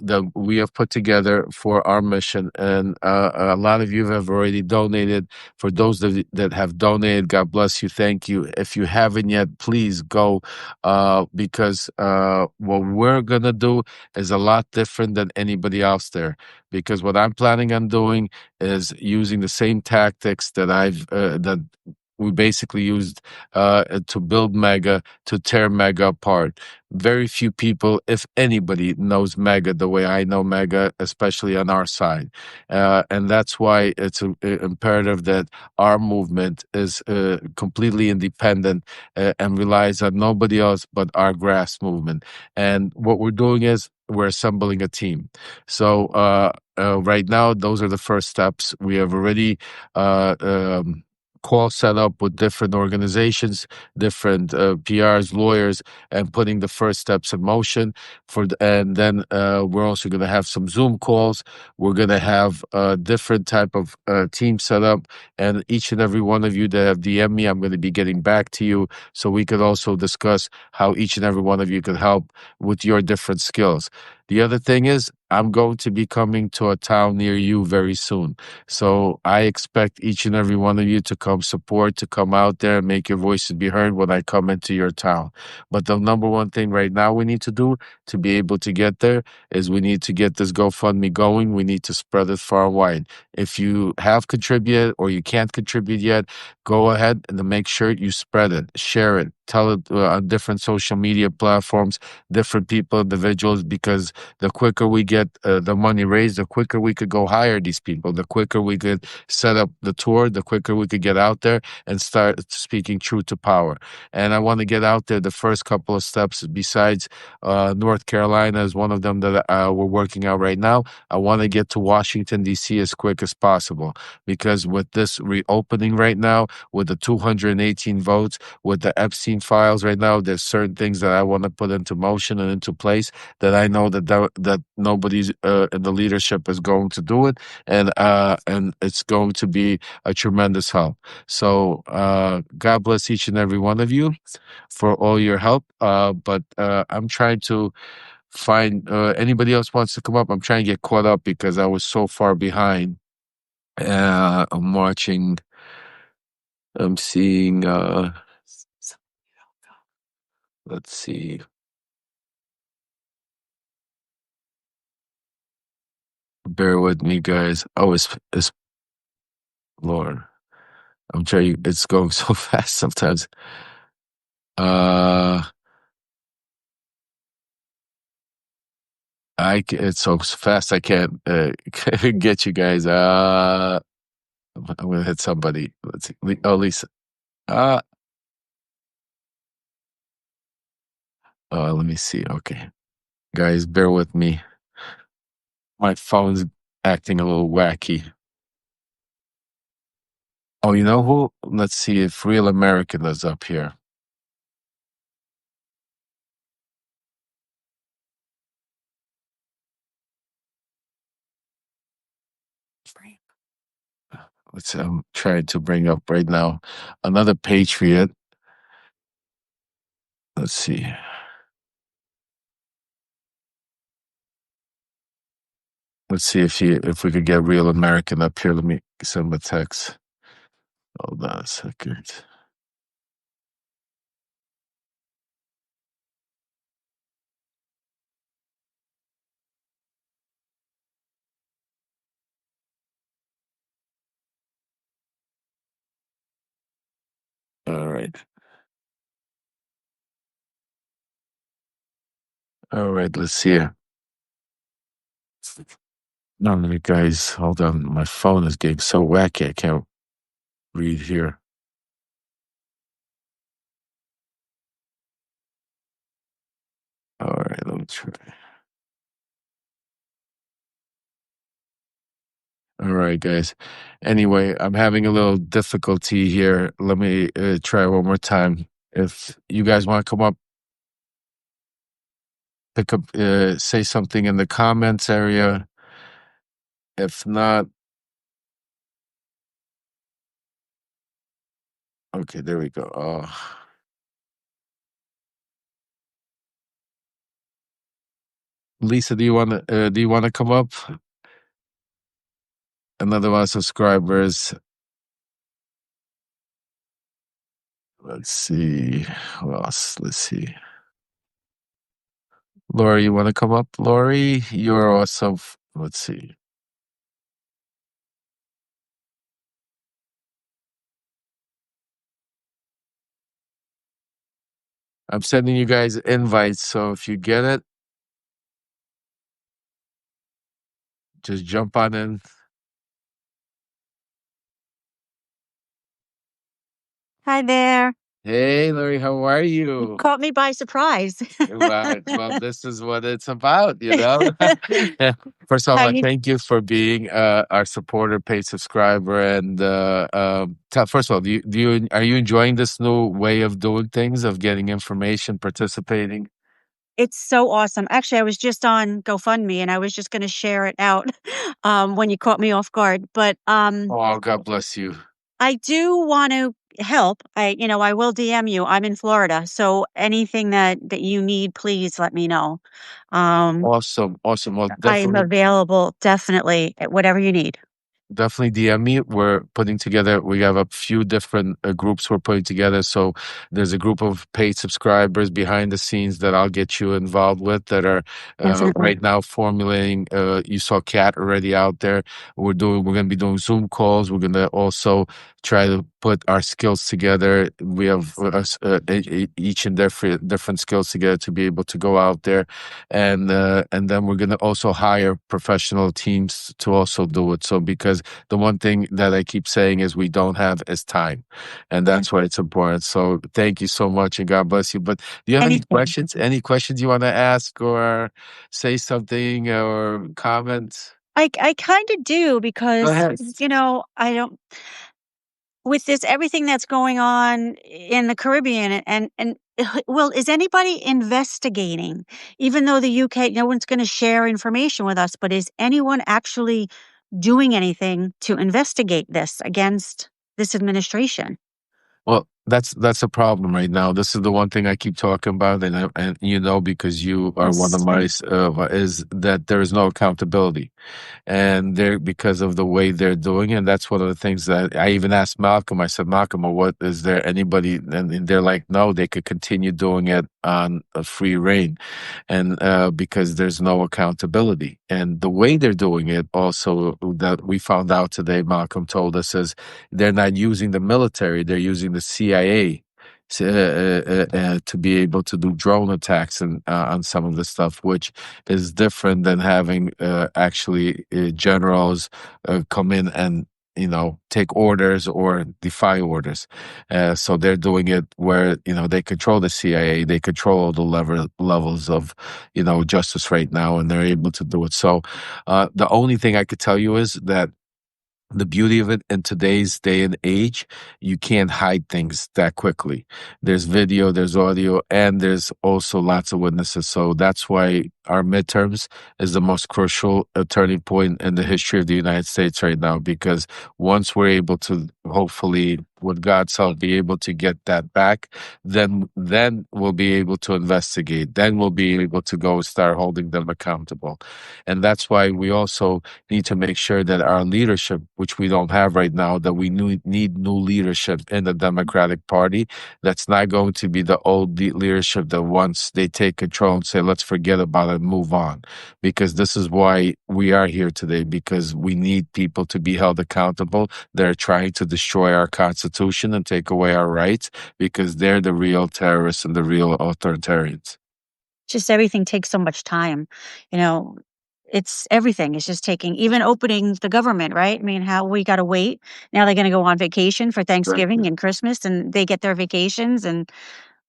that we have put together for our mission, and a lot of you have already donated. For those that have donated, God bless you. Thank you. If you haven't yet, please go, because what we're gonna do is a lot different than anybody else there. Because what I'm planning on doing is using the same tactics that we basically used to build Mega, to tear Mega apart. Very few people, if anybody, knows Mega the way I know Mega, especially on our side. And that's why it's imperative that our movement is completely independent and relies on nobody else but our grass movement. And what we're doing is we're assembling a team. So right now, those are the first steps. We have already call set up with different organizations, different PRs, lawyers, and putting the first steps in motion. And then we're also going to have some Zoom calls. We're going to have a different type of team set up, and each and every one of you that have DM me, I'm going to be getting back to you so we could also discuss how each and every one of you could help with your different skills. The other thing is, I'm going to be coming to a town near you very soon. So I expect each and every one of you to come support, to come out there and make your voices be heard when I come into your town. But the number one thing right now we need to do to be able to get there is we need to get this GoFundMe going. We need to spread it far and wide. If you have contributed or you can't contribute yet, go ahead and make sure you spread it, share it, tell it on different social media platforms, different people, individuals, because the quicker we get the money raised, the quicker we could go hire these people, the quicker we could set up the tour, the quicker we could get out there and start speaking truth to power. And I want to get out there. The first couple of steps, besides North Carolina is one of them that we're working out right now. I want to get to Washington, D.C. as quick as possible, because with this reopening right now, with the 218 votes, with the Epstein files right now, there's certain things that I want to put into motion and into place that I know that nobody's in the leadership is going to do it, and it's going to be a tremendous help. So God bless each and every one of you for all your help. But I'm trying to find anybody else wants to come up. I'm trying to get caught up because I was so far behind. I'm watching. I'm seeing. Let's see. Bear with me, guys. Oh, it's Lord. I'm trying. It's going so fast sometimes. Uh, it's so fast I can't get you guys. I'm gonna hit somebody. Let's see. Oh, Lisa. Uh, let me see. Okay, guys, bear with me. My phone's acting a little wacky. Oh, you know who? Let's see if Real American is up here. I'm trying to bring up right now another Patriot. Let's see. Let's see if we could get Real American up here. Let me send him a text. Hold on a second. All right. All right, let's see. No, you guys, hold on. My phone is getting so wacky. I can't read here. All right, let me try. All right, guys. Anyway, I'm having a little difficulty here. Let me try one more time. If you guys want to come up, pick up, say something in the comments area. If not, okay, there we go. Lisa, do you want to come up? Another one of subscribers. Let's see. Who else? Let's see. Lori, you want to come up? Lori, you're awesome. Let's see. I'm sending you guys invites, so if you get it, just jump on in. Hi there. Hey, Larry, how are You you? caught me by surprise. Well, this is what it's about, you know? First of all, How I you thank you for being our supporter, paid subscriber, and first of all, are you enjoying this new way of doing things, of getting information, participating? It's so awesome. Actually, I was just on GoFundMe, and I was just gonna share it out, when you caught me off guard, but, Oh, God bless you. I do want to help. I will DM you. I'm in Florida, so anything that you need, please let me know. Um, Awesome, awesome. Well, I am definitely. available, definitely, whatever you need. Definitely DM me. We have a few different groups we're putting together. So there's a group of paid subscribers behind the scenes that I'll get you involved with that are Definitely. right now formulating. You saw Kat already out there. We're going to be doing Zoom calls. We're going to also try to put our skills together. We have each and different skills together to be able to go out there, and then we're going to also hire professional teams to also do it. So because the one thing that I keep saying is we don't have is time, and Yeah. that's why it's important. So thank you so much, and God bless you. But do you have any Anything. questions? Any questions you want to ask or say something or comment? I kinda do Go because, ahead. I don't with this everything that's going on in the Caribbean and well, is anybody investigating? Even though the UK, no one's gonna share information with us, but is anyone actually doing anything to investigate this against this administration? Well, that's a problem right now. This is the one thing I keep talking about, and you know, because you are one of Yes. my is that there is no accountability. And they're because of the way they're doing it. And that's one of the things that I even asked Malcolm. I said, Malcolm, well, what is there anybody? And they're like, no, they could continue doing it on a free reign, and because there's no accountability. And the way they're doing it, also that we found out today, Malcolm told us, is they're not using the military; they're using the CIA to be able to do drone attacks and on some of the stuff, which is different than having actually generals come in and take orders or defy orders. So they're doing it where they control the CIA, they control the levels of justice right now, and they're able to do it. So the only thing I could tell you is that the beauty of it in today's day and age, you can't hide things that quickly. There's video, there's audio, and there's also lots of witnesses. So that's why our midterms is the most crucial turning point in the history of the United States right now, because once we're able to, hopefully, with God's help, be able to get that back, then we'll be able to investigate. Then we'll be able to go start holding them accountable. And that's why we also need to make sure that our leadership, which we don't have right now, that we need new leadership in the Democratic Party. That's not going to be the old leadership that once they take control and say, let's forget about it and move on. Because this is why we are here today, because we need people to be held accountable. They're trying to destroy our Constitution and take away our rights because they're the real terrorists and the real authoritarians. Just everything takes so much time, you know, it's everything is just taking even opening the government, right? I mean, how we gotta wait. Now they're gonna go on vacation for Right. Thanksgiving and Christmas, and they get their vacations, and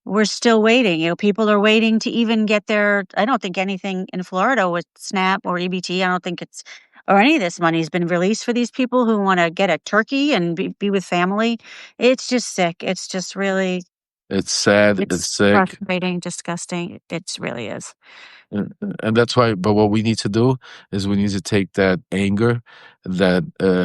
we're still waiting. People are waiting to even get their I don't think anything in Florida with SNAP or EBT, I don't think it's or any of this money has been released for these people who wanna get a turkey and be with family. It's just sick. It's just really It's sad, it's it's sick. frustrating, disgusting. It's really is. And that's why, but what we need to do is we need to take that anger, that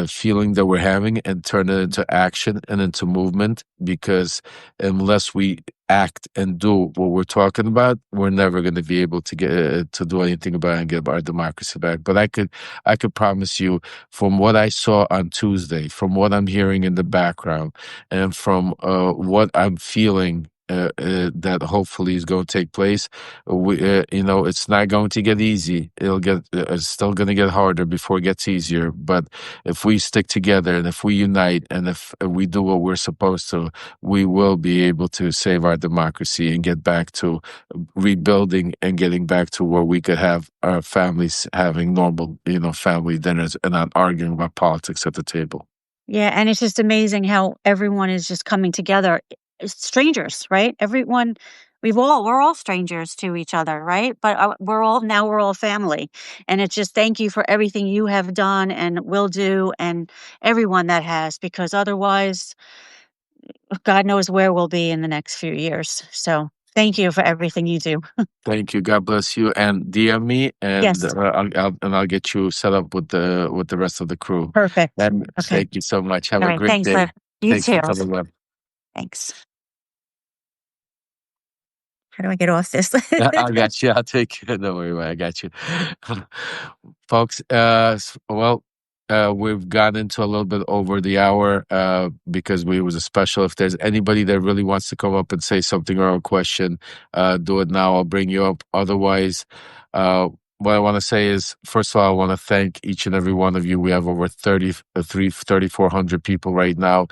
feeling that we're having, and turn it into action and into movement. Because unless we act and do what we're talking about, we're never going to be able to get to do anything about it and get our democracy back. But I could promise you, from what I saw on Tuesday, from what I'm hearing in the background, and from what I'm feeling. That hopefully is going to take place. It's not going to get easy. It's still going to get harder before it gets easier. But if we stick together and if we unite and if we do what we're supposed to, we will be able to save our democracy and get back to rebuilding and getting back to where we could have our families having normal, family dinners and not arguing about politics at the table. Yeah, and it's just amazing how everyone is just coming together. strangers, right? Everyone, we're all strangers to each other, right? But we're all family. And it's just thank you for everything you have done and will do, and everyone that has, because otherwise, God knows where we'll be in the next few years. So thank you for everything you do. Thank you. God bless you. And DM me, and Yes, I'll get you set up with the rest of the crew. perfect. And Okay. thank you so much. Have All a right. great Thanks, day. Lev. You Thanks for too. coming up. Thanks. How do I get off this? I got you. I'll take it. Don't worry about it. I got you. Folks, we've gone into a little bit over the hour because it was a special. If there's anybody that really wants to come up and say something or a question, do it now. I'll bring you up. Otherwise, what I want to say is, first of all, I want to thank each and every one of you. We have over 3,400 people right now.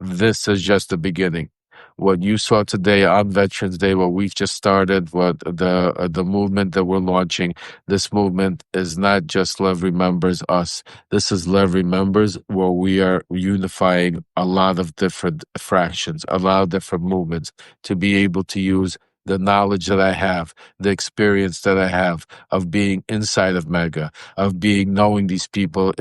This is just the beginning. What you saw today on Veterans Day, what we've just started, what the movement that we're launching, this movement is not just Lev Remembers Us. This is Lev Remembers, where we are unifying a lot of different fractions, a lot of different movements to be able to use the knowledge that I have, the experience that I have of being inside of Mega, of knowing these people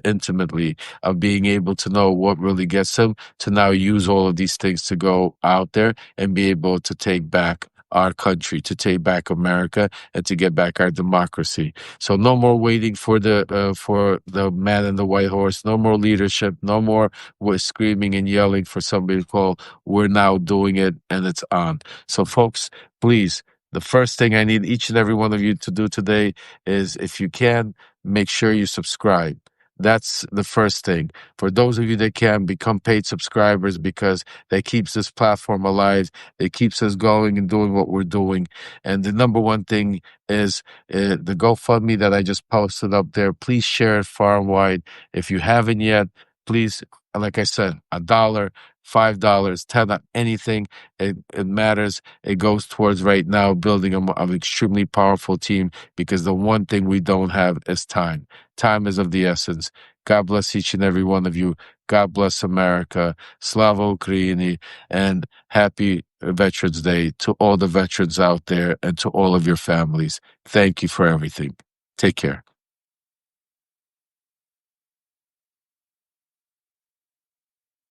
intimately, of being able to know what really gets them, to now use all of these things to go out there and be able to take back our country, to take back America, and to get back our democracy. So no more waiting for the man in the white horse. No more leadership. No more screaming and yelling for somebody to call. We're now doing it, and it's on. So, folks, please. The first thing I need each and every one of you to do today is, if you can, make sure you subscribe. That's the first thing. For those of you that can, become paid subscribers, because that keeps this platform alive. It keeps us going and doing what we're doing. And the number one thing is the GoFundMe that I just posted up there. Please share it far and wide. If you haven't yet, please, like I said, $1, $5, 10, anything. It matters. It goes towards right now building an extremely powerful team, because the one thing we don't have is time. Time is of the essence. God bless each and every one of you. God bless America. Slava Ukraini, and happy Veterans Day to all the veterans out there and to all of your families. Thank you for everything. Take care.